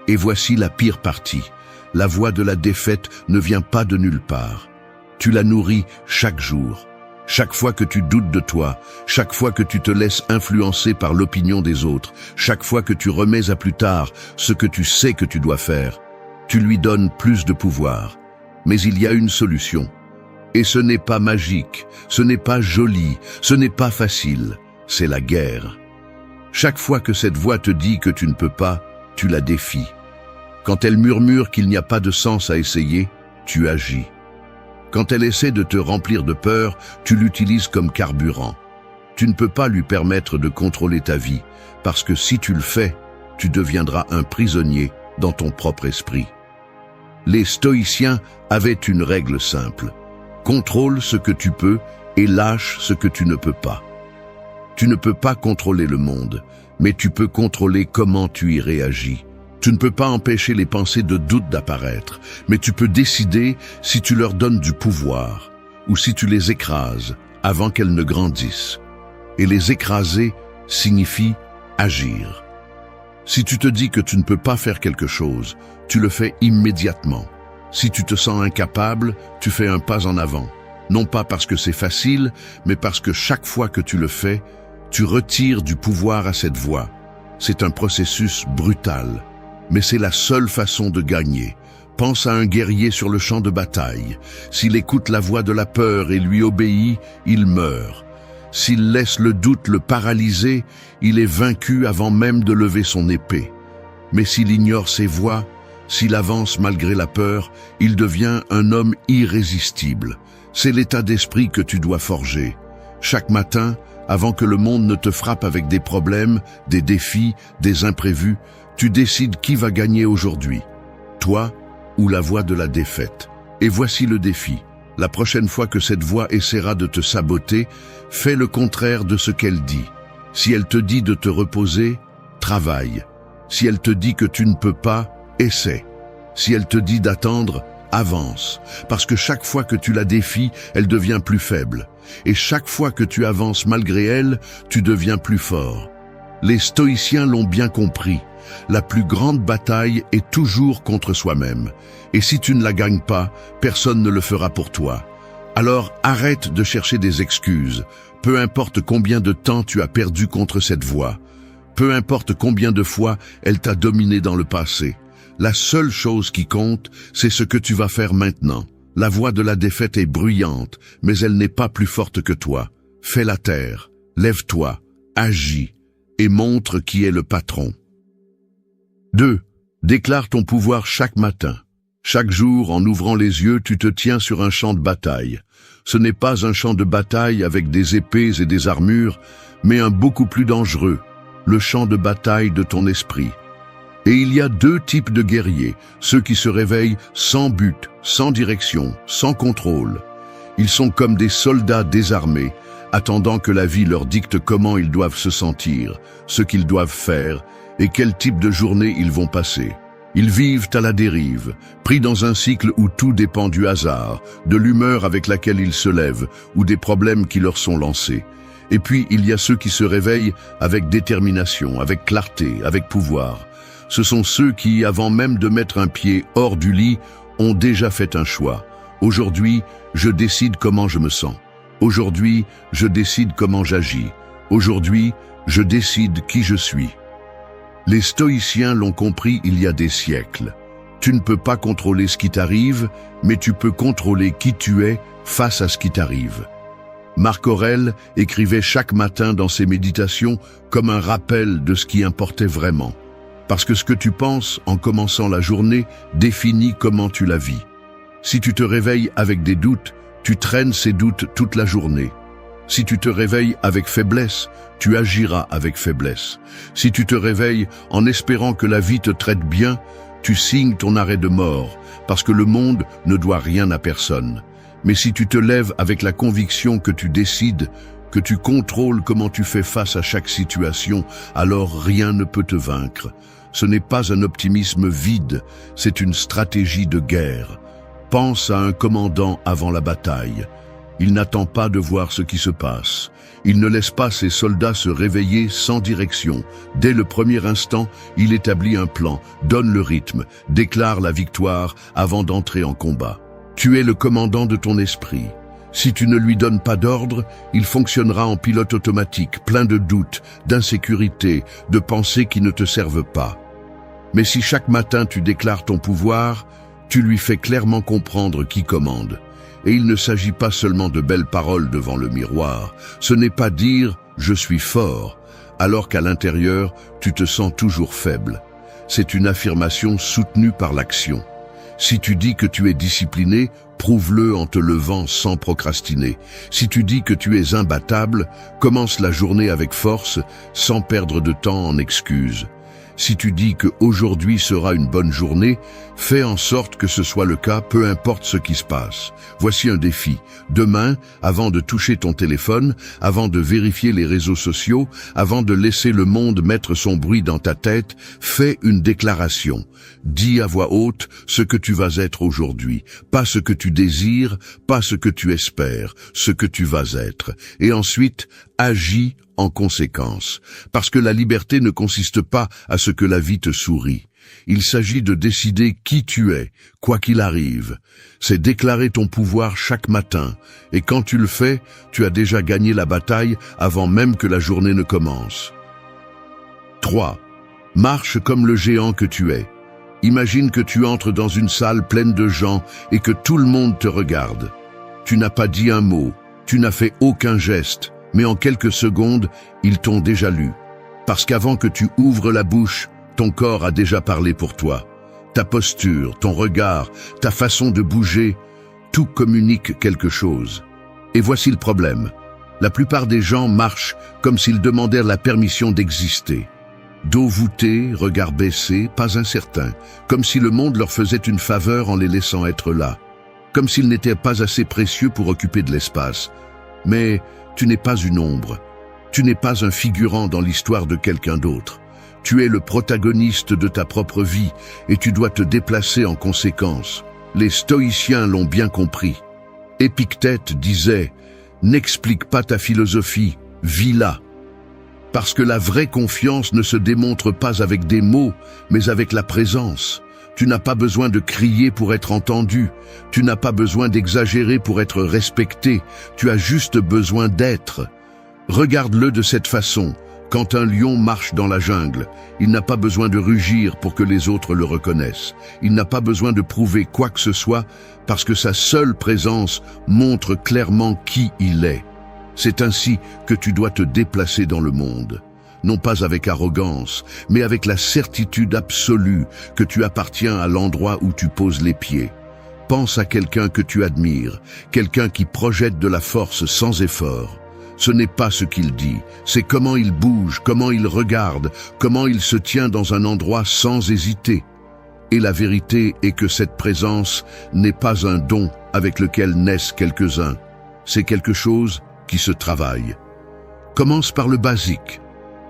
Et voici la pire partie. La voix de la défaite ne vient pas de nulle part. Tu la nourris chaque jour. Chaque fois que tu doutes de toi, chaque fois que tu te laisses influencer par l'opinion des autres, chaque fois que tu remets à plus tard ce que tu sais que tu dois faire, tu lui donnes plus de pouvoir. Mais il y a une solution. Et ce n'est pas magique, ce n'est pas joli, ce n'est pas facile, c'est la guerre. Chaque fois que cette voix te dit que tu ne peux pas, tu la défies. Quand elle murmure qu'il n'y a pas de sens à essayer, tu agis. Quand elle essaie de te remplir de peur, tu l'utilises comme carburant. Tu ne peux pas lui permettre de contrôler ta vie, parce que si tu le fais, tu deviendras un prisonnier dans ton propre esprit. Les stoïciens avaient une règle simple. Contrôle ce que tu peux et lâche ce que tu ne peux pas. Tu ne peux pas contrôler le monde, mais tu peux contrôler comment tu y réagis. Tu ne peux pas empêcher les pensées de doute d'apparaître, mais tu peux décider si tu leur donnes du pouvoir ou si tu les écrases avant qu'elles ne grandissent. Et les écraser signifie agir. Si tu te dis que tu ne peux pas faire quelque chose, tu le fais immédiatement. Si tu te sens incapable, tu fais un pas en avant. Non pas parce que c'est facile, mais parce que chaque fois que tu le fais, tu retires du pouvoir à cette voix. C'est un processus brutal. Mais c'est la seule façon de gagner. Pense à un guerrier sur le champ de bataille. S'il écoute la voix de la peur et lui obéit, il meurt. S'il laisse le doute le paralyser, il est vaincu avant même de lever son épée. Mais s'il ignore ses voix, s'il avance malgré la peur, il devient un homme irrésistible. C'est l'état d'esprit que tu dois forger. Chaque matin, avant que le monde ne te frappe avec des problèmes, des défis, des imprévus, tu décides qui va gagner aujourd'hui, toi ou la voix de la défaite. Et voici le défi. La prochaine fois que cette voix essaiera de te saboter, fais le contraire de ce qu'elle dit. Si elle te dit de te reposer, travaille. Si elle te dit que tu ne peux pas, essaie. Si elle te dit d'attendre, avance. Parce que chaque fois que tu la défies, elle devient plus faible. Et chaque fois que tu avances malgré elle, tu deviens plus fort. Les stoïciens l'ont bien compris. La plus grande bataille est toujours contre soi-même. Et si tu ne la gagnes pas, personne ne le fera pour toi. Alors arrête de chercher des excuses. Peu importe combien de temps tu as perdu contre cette voix. Peu importe combien de fois elle t'a dominé dans le passé. La seule chose qui compte, c'est ce que tu vas faire maintenant. La voix de la défaite est bruyante, mais elle n'est pas plus forte que toi. Fais-la taire, lève-toi, agis et montre qui est le patron. 2. Déclare ton pouvoir chaque matin. Chaque jour, en ouvrant les yeux, tu te tiens sur un champ de bataille. Ce n'est pas un champ de bataille avec des épées et des armures, mais un beaucoup plus dangereux, le champ de bataille de ton esprit. Et il y a deux types de guerriers, ceux qui se réveillent sans but, sans direction, sans contrôle. Ils sont comme des soldats désarmés, attendant que la vie leur dicte comment ils doivent se sentir, ce qu'ils doivent faire, et quel type de journée ils vont passer. Ils vivent à la dérive, pris dans un cycle où tout dépend du hasard, de l'humeur avec laquelle ils se lèvent ou des problèmes qui leur sont lancés. Et puis il y a ceux qui se réveillent avec détermination, avec clarté, avec pouvoir. Ce sont ceux qui, avant même de mettre un pied hors du lit, ont déjà fait un choix. Aujourd'hui, je décide comment je me sens. Aujourd'hui, je décide comment j'agis. Aujourd'hui, je décide qui je suis. Les stoïciens l'ont compris il y a des siècles. Tu ne peux pas contrôler ce qui t'arrive, mais tu peux contrôler qui tu es face à ce qui t'arrive. Marc Aurèle écrivait chaque matin dans ses méditations comme un rappel de ce qui importait vraiment. Parce que ce que tu penses en commençant la journée définit comment tu la vis. Si tu te réveilles avec des doutes, tu traînes ces doutes toute la journée. Si tu te réveilles avec faiblesse, tu agiras avec faiblesse. Si tu te réveilles en espérant que la vie te traite bien, tu signes ton arrêt de mort, parce que le monde ne doit rien à personne. Mais si tu te lèves avec la conviction que tu décides, que tu contrôles comment tu fais face à chaque situation, alors rien ne peut te vaincre. Ce n'est pas un optimisme vide, c'est une stratégie de guerre. Pense à un commandant avant la bataille. Il n'attend pas de voir ce qui se passe. Il ne laisse pas ses soldats se réveiller sans direction. Dès le premier instant, il établit un plan, donne le rythme, déclare la victoire avant d'entrer en combat. Tu es le commandant de ton esprit. Si tu ne lui donnes pas d'ordre, il fonctionnera en pilote automatique, plein de doutes, d'insécurité, de pensées qui ne te servent pas. Mais si chaque matin tu déclares ton pouvoir, tu lui fais clairement comprendre qui commande. Et il ne s'agit pas seulement de belles paroles devant le miroir. Ce n'est pas dire « je suis fort », alors qu'à l'intérieur, tu te sens toujours faible. C'est une affirmation soutenue par l'action. Si tu dis que tu es discipliné, prouve-le en te levant sans procrastiner. Si tu dis que tu es imbattable, commence la journée avec force, sans perdre de temps en excuses. Si tu dis que aujourd'hui sera une bonne journée, fais en sorte que ce soit le cas, peu importe ce qui se passe. Voici un défi. Demain, avant de toucher ton téléphone, avant de vérifier les réseaux sociaux, avant de laisser le monde mettre son bruit dans ta tête, fais une déclaration. Dis à voix haute ce que tu vas être aujourd'hui. Pas ce que tu désires, pas ce que tu espères, ce que tu vas être. Et ensuite, agis en conséquence. Parce que la liberté ne consiste pas à ce que la vie te sourit. Il s'agit de décider qui tu es, quoi qu'il arrive. C'est déclarer ton pouvoir chaque matin. Et quand tu le fais, tu as déjà gagné la bataille avant même que la journée ne commence. 3. Marche comme le géant que tu es. Imagine que tu entres dans une salle pleine de gens et que tout le monde te regarde. Tu n'as pas dit un mot, tu n'as fait aucun geste, mais en quelques secondes, ils t'ont déjà lu. Parce qu'avant que tu ouvres la bouche, ton corps a déjà parlé pour toi. Ta posture, ton regard, ta façon de bouger, tout communique quelque chose. Et voici le problème. La plupart des gens marchent comme s'ils demandèrent la permission d'exister. Dos voûté, regard baissé, pas incertain, comme si le monde leur faisait une faveur en les laissant être là. Comme s'ils n'étaient pas assez précieux pour occuper de l'espace. Mais tu n'es pas une ombre. Tu n'es pas un figurant dans l'histoire de quelqu'un d'autre. Tu es le protagoniste de ta propre vie et tu dois te déplacer en conséquence. Les stoïciens l'ont bien compris. Épictète disait « N'explique pas ta philosophie, vis-la ». Parce que la vraie confiance ne se démontre pas avec des mots, mais avec la présence. Tu n'as pas besoin de crier pour être entendu. Tu n'as pas besoin d'exagérer pour être respecté. Tu as juste besoin d'être. Regarde-le de cette façon. Quand un lion marche dans la jungle, il n'a pas besoin de rugir pour que les autres le reconnaissent. Il n'a pas besoin de prouver quoi que ce soit parce que sa seule présence montre clairement qui il est. C'est ainsi que tu dois te déplacer dans le monde. Non pas avec arrogance, mais avec la certitude absolue que tu appartiens à l'endroit où tu poses les pieds. Pense à quelqu'un que tu admires, quelqu'un qui projette de la force sans effort. Ce n'est pas ce qu'il dit, c'est comment il bouge, comment il regarde, comment il se tient dans un endroit sans hésiter. Et la vérité est que cette présence n'est pas un don avec lequel naissent quelques-uns. C'est quelque chose qui se travaille. Commence par le basique.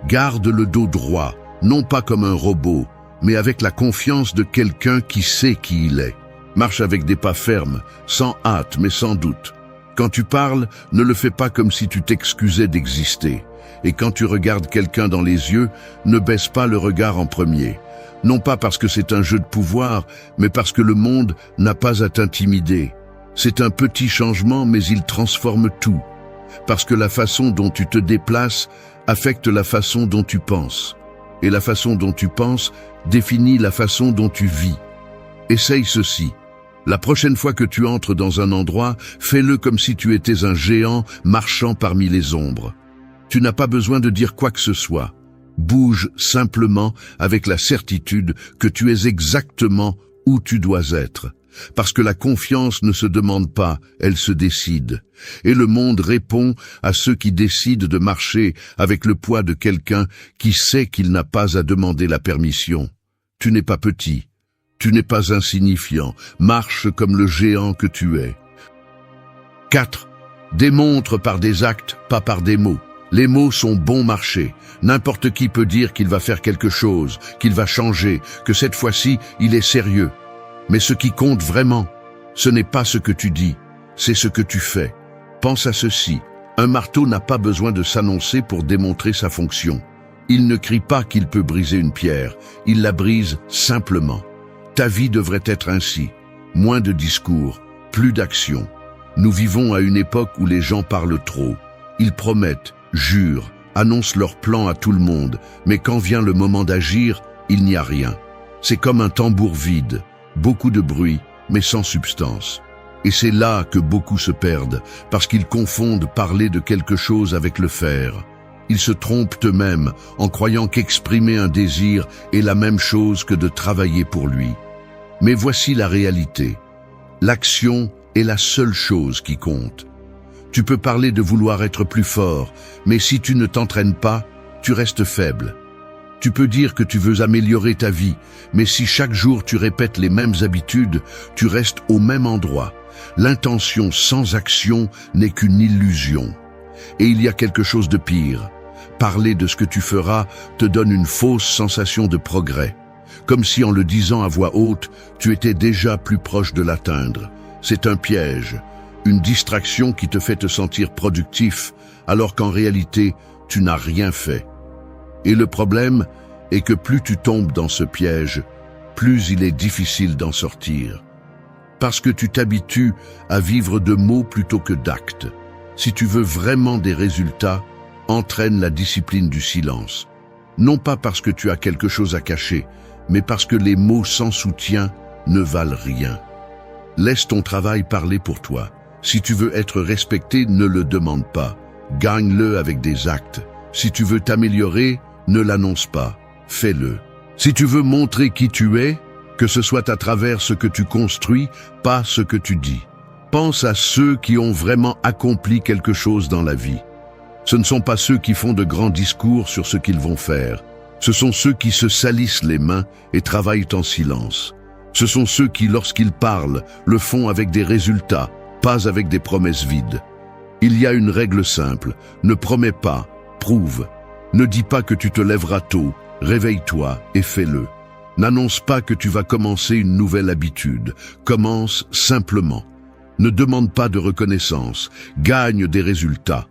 Garde le dos droit, non pas comme un robot, mais avec la confiance de quelqu'un qui sait qui il est. Marche avec des pas fermes, sans hâte mais sans doute. Quand tu parles, ne le fais pas comme si tu t'excusais d'exister. Et quand tu regardes quelqu'un dans les yeux, ne baisse pas le regard en premier. Non pas parce que c'est un jeu de pouvoir, mais parce que le monde n'a pas à t'intimider. C'est un petit changement, mais il transforme tout. Parce que la façon dont tu te déplaces affecte la façon dont tu penses. Et la façon dont tu penses définit la façon dont tu vis. Essaye ceci. La prochaine fois que tu entres dans un endroit, fais-le comme si tu étais un géant marchant parmi les ombres. Tu n'as pas besoin de dire quoi que ce soit. Bouge simplement avec la certitude que tu es exactement où tu dois être. Parce que la confiance ne se demande pas, elle se décide. Et le monde répond à ceux qui décident de marcher avec le poids de quelqu'un qui sait qu'il n'a pas à demander la permission. Tu n'es pas petit, tu n'es pas insignifiant, marche comme le géant que tu es. 4. Démontre par des actes, pas par des mots. Les mots sont bon marché. N'importe qui peut dire qu'il va faire quelque chose, qu'il va changer, que cette fois-ci, il est sérieux. Mais ce qui compte vraiment, ce n'est pas ce que tu dis, c'est ce que tu fais. Pense à ceci, un marteau n'a pas besoin de s'annoncer pour démontrer sa fonction. Il ne crie pas qu'il peut briser une pierre, il la brise simplement. Ta vie devrait être ainsi, moins de discours, plus d'action. Nous vivons à une époque où les gens parlent trop. Ils promettent, jurent, annoncent leurs plans à tout le monde, mais quand vient le moment d'agir, il n'y a rien. C'est comme un tambour vide. Beaucoup de bruit, mais sans substance. Et c'est là que beaucoup se perdent, parce qu'ils confondent parler de quelque chose avec le faire. Ils se trompent eux-mêmes en croyant qu'exprimer un désir est la même chose que de travailler pour lui. Mais voici la réalité. L'action est la seule chose qui compte. Tu peux parler de vouloir être plus fort, mais si tu ne t'entraînes pas, tu restes faible. Tu peux dire que tu veux améliorer ta vie, mais si chaque jour tu répètes les mêmes habitudes, tu restes au même endroit. L'intention sans action n'est qu'une illusion. Et il y a quelque chose de pire. Parler de ce que tu feras te donne une fausse sensation de progrès. Comme si en le disant à voix haute, tu étais déjà plus proche de l'atteindre. C'est un piège, une distraction qui te fait te sentir productif, alors qu'en réalité, tu n'as rien fait. Et le problème est que plus tu tombes dans ce piège, plus il est difficile d'en sortir. Parce que tu t'habitues à vivre de mots plutôt que d'actes. Si tu veux vraiment des résultats, entraîne la discipline du silence. Non pas parce que tu as quelque chose à cacher, mais parce que les mots sans soutien ne valent rien. Laisse ton travail parler pour toi. Si tu veux être respecté, ne le demande pas. Gagne-le avec des actes. Si tu veux t'améliorer, ne l'annonce pas, fais-le. Si tu veux montrer qui tu es, que ce soit à travers ce que tu construis, pas ce que tu dis. Pense à ceux qui ont vraiment accompli quelque chose dans la vie. Ce ne sont pas ceux qui font de grands discours sur ce qu'ils vont faire. Ce sont ceux qui se salissent les mains et travaillent en silence. Ce sont ceux qui, lorsqu'ils parlent, le font avec des résultats, pas avec des promesses vides. Il y a une règle simple, ne promets pas, prouve. Ne dis pas que tu te lèveras tôt, réveille-toi et fais-le. N'annonce pas que tu vas commencer une nouvelle habitude, commence simplement. Ne demande pas de reconnaissance, gagne des résultats.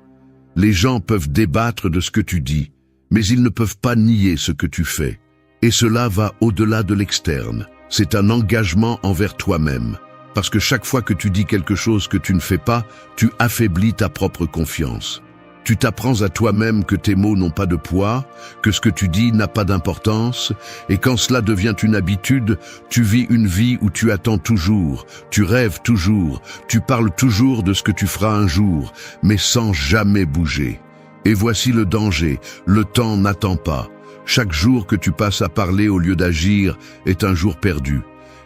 Les gens peuvent débattre de ce que tu dis, mais ils ne peuvent pas nier ce que tu fais. Et cela va au-delà de l'externe. C'est un engagement envers toi-même. Parce que chaque fois que tu dis quelque chose que tu ne fais pas, tu affaiblis ta propre confiance. Tu t'apprends à toi-même que tes mots n'ont pas de poids, que ce que tu dis n'a pas d'importance, et quand cela devient une habitude, tu vis une vie où tu attends toujours, tu rêves toujours, tu parles toujours de ce que tu feras un jour, mais sans jamais bouger. Et voici le danger, le temps n'attend pas. Chaque jour que tu passes à parler au lieu d'agir est un jour perdu.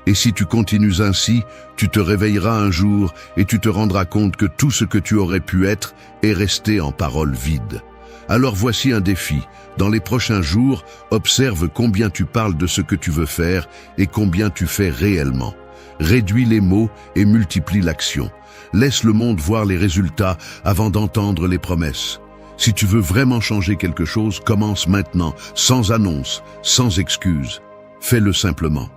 Et si tu continues ainsi, tu te réveilleras un jour et tu te rendras compte que tout ce que tu aurais pu être est resté en paroles vides. Alors voici un défi. Dans les prochains jours, observe combien tu parles de ce que tu veux faire et combien tu fais réellement. Réduis les mots et multiplie l'action. Laisse le monde voir les résultats avant d'entendre les promesses. Si tu veux vraiment changer quelque chose, commence maintenant, sans annonce, sans excuse. Fais-le simplement.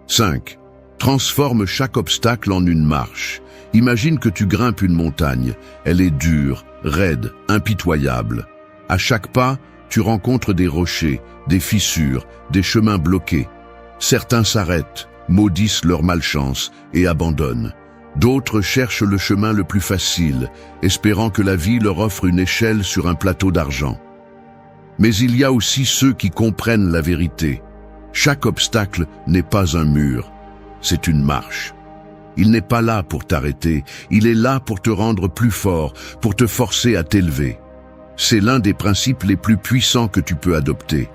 5. Transforme chaque obstacle en une marche. Imagine que tu grimpes une montagne. Elle est dure, raide, impitoyable. À chaque pas, tu rencontres des rochers, des fissures, des chemins bloqués. Certains s'arrêtent, maudissent leur malchance et abandonnent. D'autres cherchent le chemin le plus facile, espérant que la vie leur offre une échelle sur un plateau d'argent. Mais il y a aussi ceux qui comprennent la vérité. Chaque obstacle n'est pas un mur, c'est une marche. Il n'est pas là pour t'arrêter, il est là pour te rendre plus fort, pour te forcer à t'élever. C'est l'un des principes les plus puissants que tu peux adopter.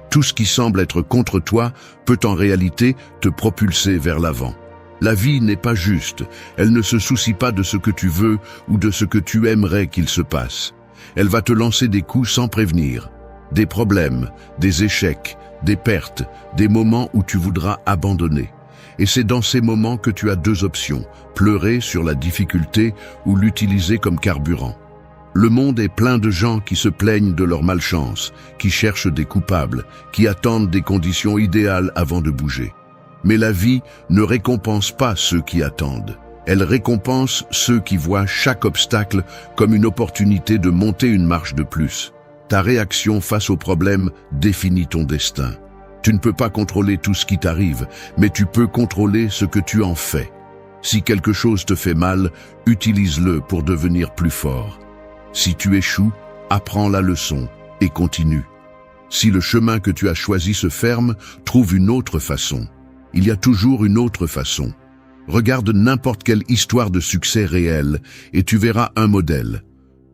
Tout ce qui semble être contre toi peut en réalité te propulser vers l'avant. La vie n'est pas juste, elle ne se soucie pas de ce que tu veux ou de ce que tu aimerais qu'il se passe. Elle va te lancer des coups sans prévenir, des problèmes, des échecs, des pertes, des moments où tu voudras abandonner. Et c'est dans ces moments que tu as deux options, pleurer sur la difficulté ou l'utiliser comme carburant. Le monde est plein de gens qui se plaignent de leur malchance, qui cherchent des coupables, qui attendent des conditions idéales avant de bouger. Mais la vie ne récompense pas ceux qui attendent. Elle récompense ceux qui voient chaque obstacle comme une opportunité de monter une marche de plus. Ta réaction face au problème définit ton destin. Tu ne peux pas contrôler tout ce qui t'arrive, mais tu peux contrôler ce que tu en fais. Si quelque chose te fait mal, utilise-le pour devenir plus fort. Si tu échoues, apprends la leçon et continue. Si le chemin que tu as choisi se ferme, trouve une autre façon. Il y a toujours une autre façon. Regarde n'importe quelle histoire de succès réel et tu verras un modèle.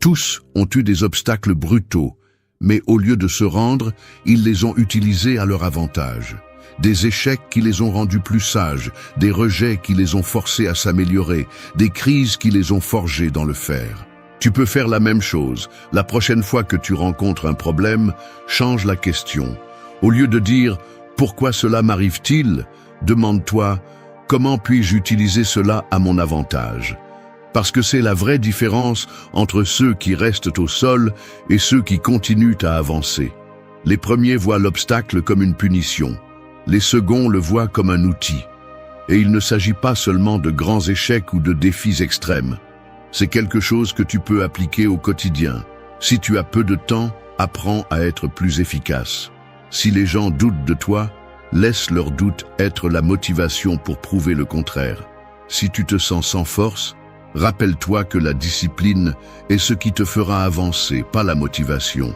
Tous ont eu des obstacles brutaux, mais au lieu de se rendre, ils les ont utilisés à leur avantage. Des échecs qui les ont rendus plus sages, des rejets qui les ont forcés à s'améliorer, des crises qui les ont forgés dans le fer. Tu peux faire la même chose. La prochaine fois que tu rencontres un problème, change la question. Au lieu de dire « Pourquoi cela m'arrive-t-il ?» demande-toi « Comment puis-je utiliser cela à mon avantage ?» Parce que c'est la vraie différence entre ceux qui restent au sol et ceux qui continuent à avancer. Les premiers voient l'obstacle comme une punition. Les seconds le voient comme un outil. Et il ne s'agit pas seulement de grands échecs ou de défis extrêmes. C'est quelque chose que tu peux appliquer au quotidien. Si tu as peu de temps, apprends à être plus efficace. Si les gens doutent de toi, laisse leur doute être la motivation pour prouver le contraire. Si tu te sens sans force, rappelle-toi que la discipline est ce qui te fera avancer, pas la motivation.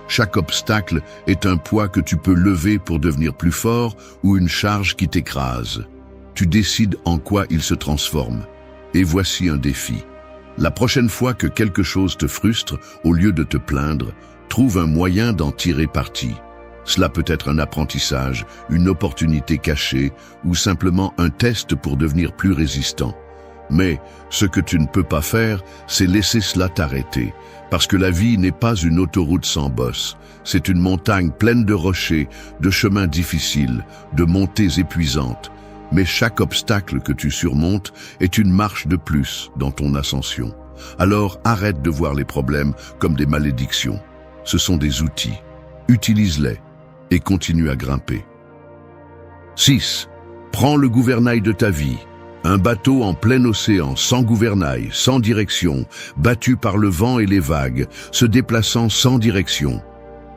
Chaque obstacle est un poids que tu peux lever pour devenir plus fort ou une charge qui t'écrase. Tu décides en quoi il se transforme. Et voici un défi. La prochaine fois que quelque chose te frustre, au lieu de te plaindre, trouve un moyen d'en tirer parti. Cela peut être un apprentissage, une opportunité cachée ou simplement un test pour devenir plus résistant. Mais ce que tu ne peux pas faire, c'est laisser cela t'arrêter. Parce que la vie n'est pas une autoroute sans bosse. C'est une montagne pleine de rochers, de chemins difficiles, de montées épuisantes. Mais chaque obstacle que tu surmontes est une marche de plus dans ton ascension. Alors arrête de voir les problèmes comme des malédictions. Ce sont des outils. Utilise-les et continue à grimper. 6. Prends le gouvernail de ta vie. Un bateau en plein océan, sans gouvernail, sans direction, battu par le vent et les vagues, se déplaçant sans direction.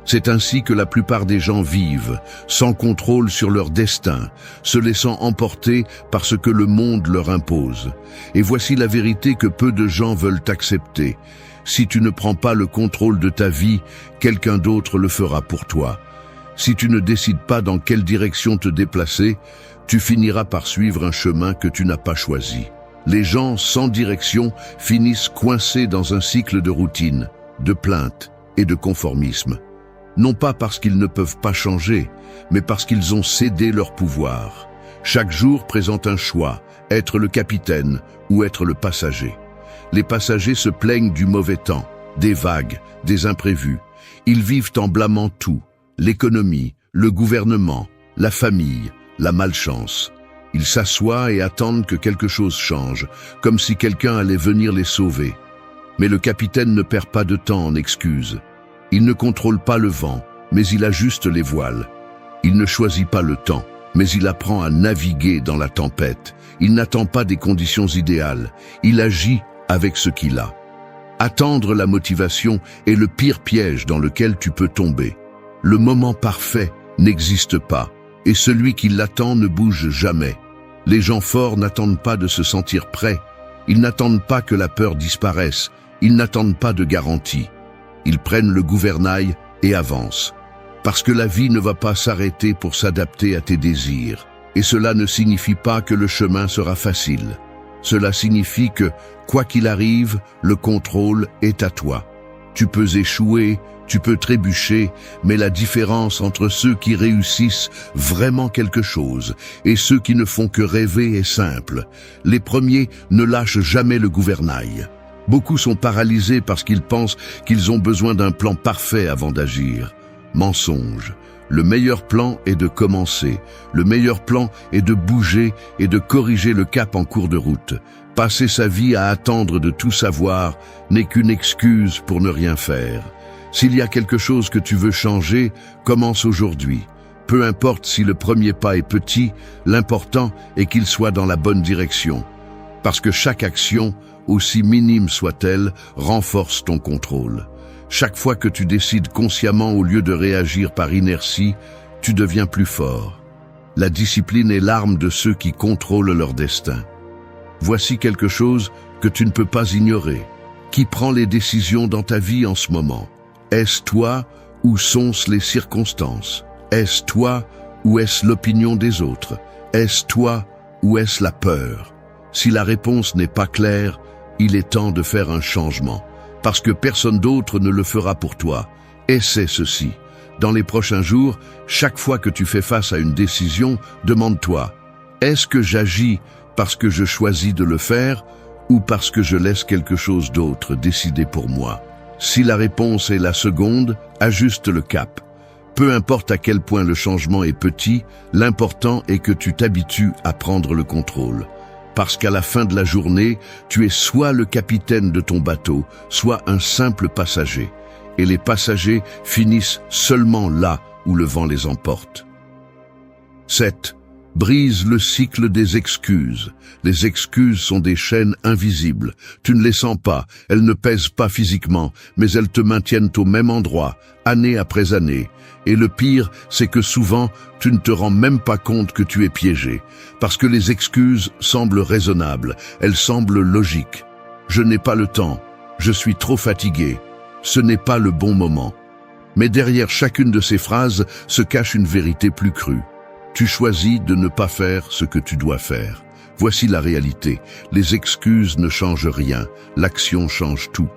C'est ainsi que la plupart des gens vivent, sans contrôle sur leur destin, se laissant emporter par ce que le monde leur impose. Et voici la vérité que peu de gens veulent accepter. Si tu ne prends pas le contrôle de ta vie, quelqu'un d'autre le fera pour toi. Si tu ne décides pas dans quelle direction te déplacer, tu finiras par suivre un chemin que tu n'as pas choisi. Les gens sans direction finissent coincés dans un cycle de routine, de plaintes et de conformisme. Non pas parce qu'ils ne peuvent pas changer, mais parce qu'ils ont cédé leur pouvoir. Chaque jour présente un choix, être le capitaine ou être le passager. Les passagers se plaignent du mauvais temps, des vagues, des imprévus. Ils vivent en blâmant tout, l'économie, le gouvernement, la famille, la malchance. Ils s'assoient et attendent que quelque chose change, comme si quelqu'un allait venir les sauver. Mais le capitaine ne perd pas de temps en excuses. Il ne contrôle pas le vent, mais il ajuste les voiles. Il ne choisit pas le temps, mais il apprend à naviguer dans la tempête. Il n'attend pas des conditions idéales, il agit avec ce qu'il a. Attendre la motivation est le pire piège dans lequel tu peux tomber. Le moment parfait n'existe pas, et celui qui l'attend ne bouge jamais. Les gens forts n'attendent pas de se sentir prêts, ils n'attendent pas que la peur disparaisse, ils n'attendent pas de garantie. Ils prennent le gouvernail et avancent. Parce que la vie ne va pas s'arrêter pour s'adapter à tes désirs. Et cela ne signifie pas que le chemin sera facile. Cela signifie que, quoi qu'il arrive, le contrôle est à toi. Tu peux échouer, tu peux trébucher, mais la différence entre ceux qui réussissent vraiment quelque chose et ceux qui ne font que rêver est simple. Les premiers ne lâchent jamais le gouvernail. Beaucoup sont paralysés parce qu'ils pensent qu'ils ont besoin d'un plan parfait avant d'agir. Mensonge. Le meilleur plan est de commencer. Le meilleur plan est de bouger et de corriger le cap en cours de route. Passer sa vie à attendre de tout savoir n'est qu'une excuse pour ne rien faire. S'il y a quelque chose que tu veux changer, commence aujourd'hui. Peu importe si le premier pas est petit, l'important est qu'il soit dans la bonne direction. Parce que chaque action, aussi minime soit-elle, renforce ton contrôle. Chaque fois que tu décides consciemment au lieu de réagir par inertie, tu deviens plus fort. La discipline est l'arme de ceux qui contrôlent leur destin. Voici quelque chose que tu ne peux pas ignorer. Qui prend les décisions dans ta vie en ce moment? Est-ce toi ou sont-ce les circonstances? Est-ce toi ou est-ce l'opinion des autres? Est-ce toi ou est-ce la peur? Si la réponse n'est pas claire, il est temps de faire un changement. Parce que personne d'autre ne le fera pour toi. Essaie ceci. Dans les prochains jours, chaque fois que tu fais face à une décision, demande-toi, est-ce que j'agis parce que je choisis de le faire ou parce que je laisse quelque chose d'autre décider pour moi? Si la réponse est la seconde, ajuste le cap. Peu importe à quel point le changement est petit, l'important est que tu t'habitues à prendre le contrôle. Parce qu'à la fin de la journée, tu es soit le capitaine de ton bateau, soit un simple passager. Et les passagers finissent seulement là où le vent les emporte. 7. Brise le cycle des excuses. Les excuses sont des chaînes invisibles. Tu ne les sens pas, elles ne pèsent pas physiquement, mais elles te maintiennent au même endroit, année après année. Et le pire, c'est que souvent, tu ne te rends même pas compte que tu es piégé. Parce que les excuses semblent raisonnables, elles semblent logiques. Je n'ai pas le temps, je suis trop fatigué, ce n'est pas le bon moment. Mais derrière chacune de ces phrases se cache une vérité plus crue. Tu choisis de ne pas faire ce que tu dois faire. Voici la réalité. Les excuses ne changent rien. L'action change tout.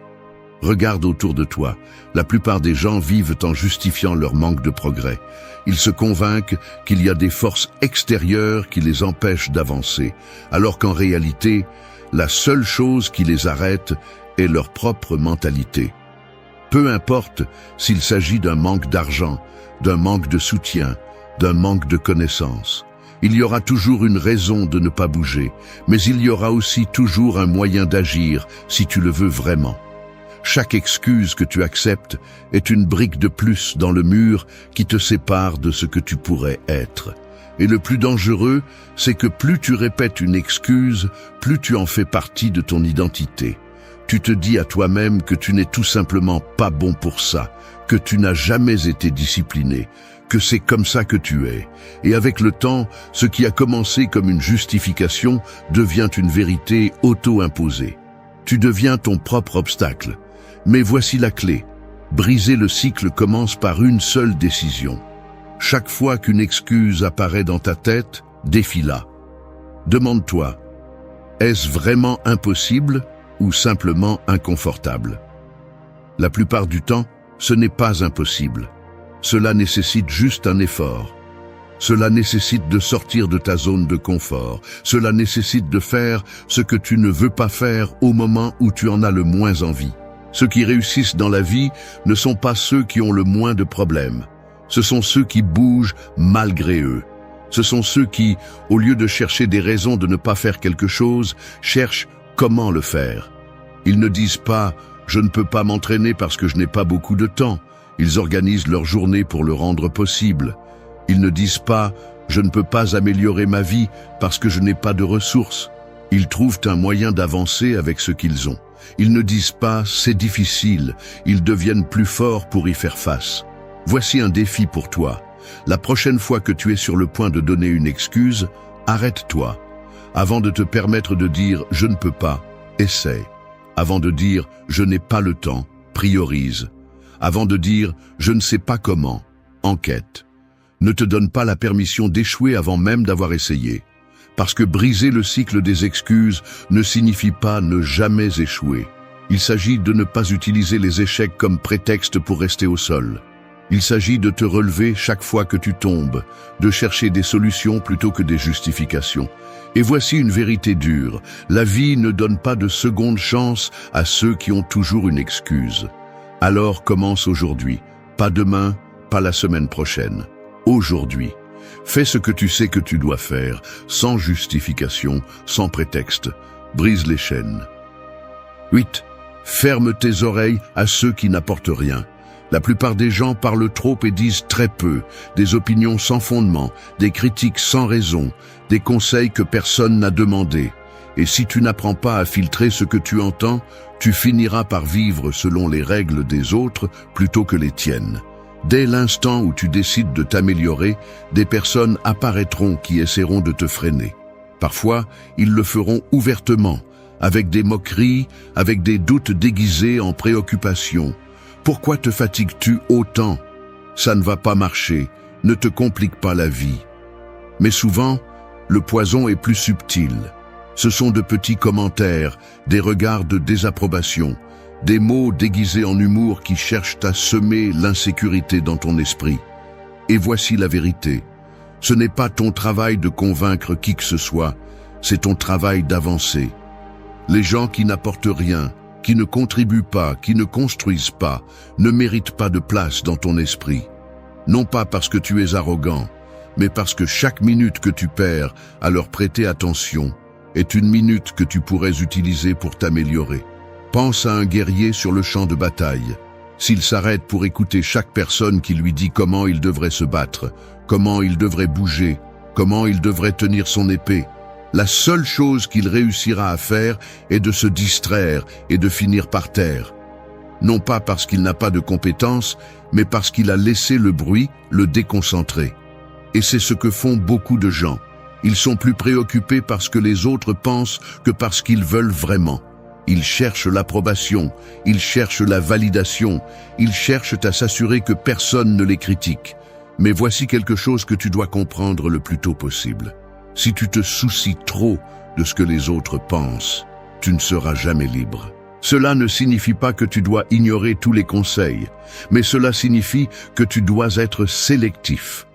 Regarde autour de toi. La plupart des gens vivent en justifiant leur manque de progrès. Ils se convainquent qu'il y a des forces extérieures qui les empêchent d'avancer, alors qu'en réalité, la seule chose qui les arrête est leur propre mentalité. Peu importe s'il s'agit d'un manque d'argent, d'un manque de soutien, d'un manque de connaissances. Il y aura toujours une raison de ne pas bouger, mais il y aura aussi toujours un moyen d'agir si tu le veux vraiment. Chaque excuse que tu acceptes est une brique de plus dans le mur qui te sépare de ce que tu pourrais être. Et le plus dangereux, c'est que plus tu répètes une excuse, plus tu en fais partie de ton identité. Tu te dis à toi-même que tu n'es tout simplement pas bon pour ça, que tu n'as jamais été discipliné, que c'est comme ça que tu es. Et avec le temps, ce qui a commencé comme une justification devient une vérité auto-imposée. Tu deviens ton propre obstacle. Mais voici la clé. Briser le cycle commence par une seule décision. Chaque fois qu'une excuse apparaît dans ta tête, défie-la. Demande-toi, est-ce vraiment impossible ou simplement inconfortable? La plupart du temps, ce n'est pas impossible. Cela nécessite juste un effort. Cela nécessite de sortir de ta zone de confort. Cela nécessite de faire ce que tu ne veux pas faire au moment où tu en as le moins envie. Ceux qui réussissent dans la vie ne sont pas ceux qui ont le moins de problèmes. Ce sont ceux qui bougent malgré eux. Ce sont ceux qui, au lieu de chercher des raisons de ne pas faire quelque chose, cherchent comment le faire. Ils ne disent pas Je ne peux pas m'entraîner parce que je n'ai pas beaucoup de temps. Ils organisent leur journée pour le rendre possible. Ils ne disent pas « je ne peux pas améliorer ma vie parce que je n'ai pas de ressources ». Ils trouvent un moyen d'avancer avec ce qu'ils ont. Ils ne disent pas « c'est difficile », ils deviennent plus forts pour y faire face. Voici un défi pour toi. La prochaine fois que tu es sur le point de donner une excuse, arrête-toi. Avant de te permettre de dire « je ne peux pas », essaie. Avant de dire « je n'ai pas le temps », priorise. Avant de dire « je ne sais pas comment », enquête. Ne te donne pas la permission d'échouer avant même d'avoir essayé. Parce que briser le cycle des excuses ne signifie pas ne jamais échouer. Il s'agit de ne pas utiliser les échecs comme prétexte pour rester au sol. Il s'agit de te relever chaque fois que tu tombes, de chercher des solutions plutôt que des justifications. Et voici une vérité dure, la vie ne donne pas de seconde chance à ceux qui ont toujours une excuse. Alors commence aujourd'hui, pas demain, pas la semaine prochaine. Aujourd'hui. Fais ce que tu sais que tu dois faire, sans justification, sans prétexte. Brise les chaînes. 8. Ferme tes oreilles à ceux qui n'apportent rien. La plupart des gens parlent trop et disent très peu, des opinions sans fondement, des critiques sans raison, des conseils que personne n'a demandé. Et si tu n'apprends pas à filtrer ce que tu entends, tu finiras par vivre selon les règles des autres plutôt que les tiennes. Dès l'instant où tu décides de t'améliorer, des personnes apparaîtront qui essaieront de te freiner. Parfois, ils le feront ouvertement, avec des moqueries, avec des doutes déguisés en préoccupation. Pourquoi te fatigues-tu autant? Ça ne va pas marcher, ne te complique pas la vie. Mais souvent, le poison est plus subtil. Ce sont de petits commentaires, des regards de désapprobation, des mots déguisés en humour qui cherchent à semer l'insécurité dans ton esprit. Et voici la vérité. Ce n'est pas ton travail de convaincre qui que ce soit, c'est ton travail d'avancer. Les gens qui n'apportent rien, qui ne contribuent pas, qui ne construisent pas, ne méritent pas de place dans ton esprit. Non pas parce que tu es arrogant, mais parce que chaque minute que tu perds à leur prêter attention est une minute que tu pourrais utiliser pour t'améliorer. Pense à un guerrier sur le champ de bataille. S'il s'arrête pour écouter chaque personne qui lui dit comment il devrait se battre, comment il devrait bouger, comment il devrait tenir son épée, la seule chose qu'il réussira à faire est de se distraire et de finir par terre. Non pas parce qu'il n'a pas de compétences, mais parce qu'il a laissé le bruit le déconcentrer. Et c'est ce que font beaucoup de gens. Ils sont plus préoccupés par ce que les autres pensent que par ce qu'ils veulent vraiment. Ils cherchent l'approbation, ils cherchent la validation, ils cherchent à s'assurer que personne ne les critique. Mais voici quelque chose que tu dois comprendre le plus tôt possible. Si tu te soucies trop de ce que les autres pensent, tu ne seras jamais libre. Cela ne signifie pas que tu dois ignorer tous les conseils, mais cela signifie que tu dois être sélectif.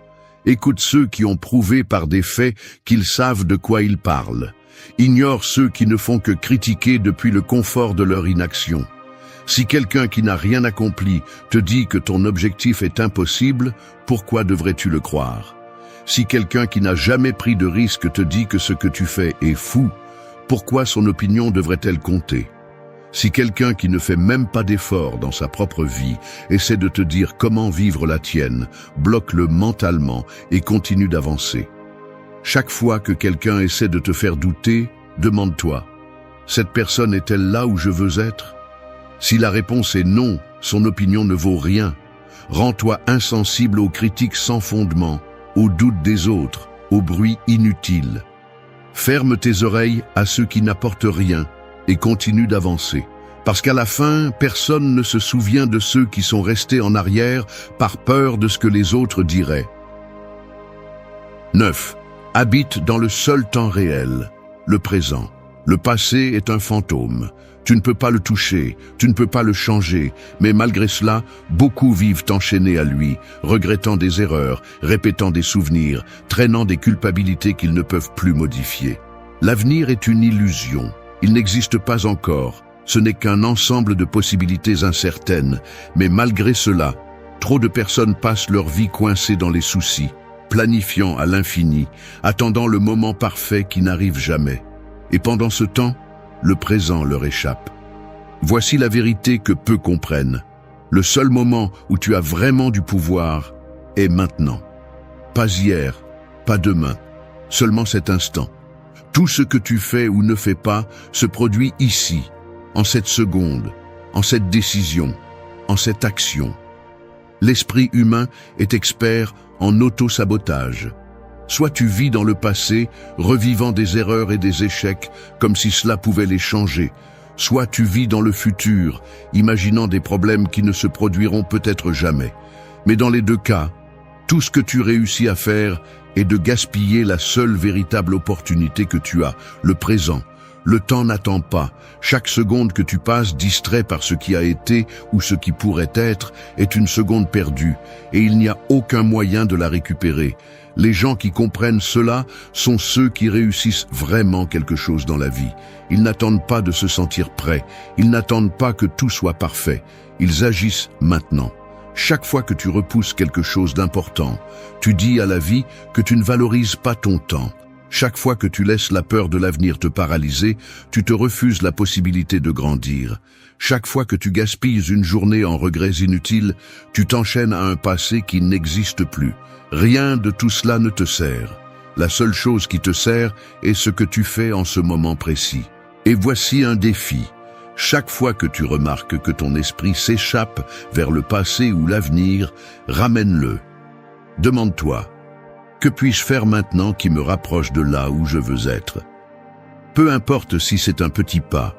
Écoute ceux qui ont prouvé par des faits qu'ils savent de quoi ils parlent. Ignore ceux qui ne font que critiquer depuis le confort de leur inaction. Si quelqu'un qui n'a rien accompli te dit que ton objectif est impossible, pourquoi devrais-tu le croire? Si quelqu'un qui n'a jamais pris de risque te dit que ce que tu fais est fou, pourquoi son opinion devrait-elle compter? Si quelqu'un qui ne fait même pas d'effort dans sa propre vie essaie de te dire comment vivre la tienne, bloque-le mentalement et continue d'avancer. Chaque fois que quelqu'un essaie de te faire douter, demande-toi, cette personne est-elle là où je veux être? Si la réponse est non, son opinion ne vaut rien. Rends-toi insensible aux critiques sans fondement, aux doutes des autres, aux bruits inutiles. Ferme tes oreilles à ceux qui n'apportent rien et continue d'avancer. Parce qu'à la fin, personne ne se souvient de ceux qui sont restés en arrière par peur de ce que les autres diraient. 9. Habite dans le seul temps réel, le présent. Le passé est un fantôme. Tu ne peux pas le toucher, tu ne peux pas le changer, mais malgré cela, beaucoup vivent enchaînés à lui, regrettant des erreurs, répétant des souvenirs, traînant des culpabilités qu'ils ne peuvent plus modifier. L'avenir est une illusion. Il n'existe pas encore. Ce n'est qu'un ensemble de possibilités incertaines, mais malgré cela, trop de personnes passent leur vie coincées dans les soucis, planifiant à l'infini, attendant le moment parfait qui n'arrive jamais. Et pendant ce temps, le présent leur échappe. Voici la vérité que peu comprennent. Le seul moment où tu as vraiment du pouvoir est maintenant. Pas hier, pas demain, seulement cet instant. Tout ce que tu fais ou ne fais pas se produit ici, en cette seconde, en cette décision, en cette action. L'esprit humain est expert en auto-sabotage. Soit tu vis dans le passé, revivant des erreurs et des échecs comme si cela pouvait les changer, soit tu vis dans le futur, imaginant des problèmes qui ne se produiront peut-être jamais. Mais dans les deux cas, tout ce que tu réussis à faire est de gaspiller la seule véritable opportunité que tu as, le présent. Le temps n'attend pas. Chaque seconde que tu passes distrait par ce qui a été ou ce qui pourrait être est une seconde perdue, et il n'y a aucun moyen de la récupérer. Les gens qui comprennent cela sont ceux qui réussissent vraiment quelque chose dans la vie. Ils n'attendent pas de se sentir prêts, ils n'attendent pas que tout soit parfait, ils agissent maintenant. Chaque fois que tu repousses quelque chose d'important, tu dis à la vie que tu ne valorises pas ton temps. Chaque fois que tu laisses la peur de l'avenir te paralyser, tu te refuses la possibilité de grandir. Chaque fois que tu gaspilles une journée en regrets inutiles, tu t'enchaînes à un passé qui n'existe plus. Rien de tout cela ne te sert. La seule chose qui te sert est ce que tu fais en ce moment précis. Et voici un défi. Chaque fois que tu remarques que ton esprit s'échappe vers le passé ou l'avenir, ramène-le. Demande-toi, que puis-je faire maintenant qui me rapproche de là où je veux être? Peu importe si c'est un petit pas.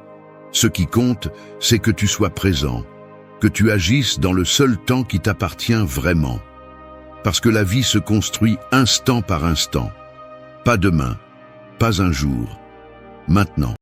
Ce qui compte, c'est que tu sois présent, que tu agisses dans le seul temps qui t'appartient vraiment. Parce que la vie se construit instant par instant. Pas demain, pas un jour, maintenant.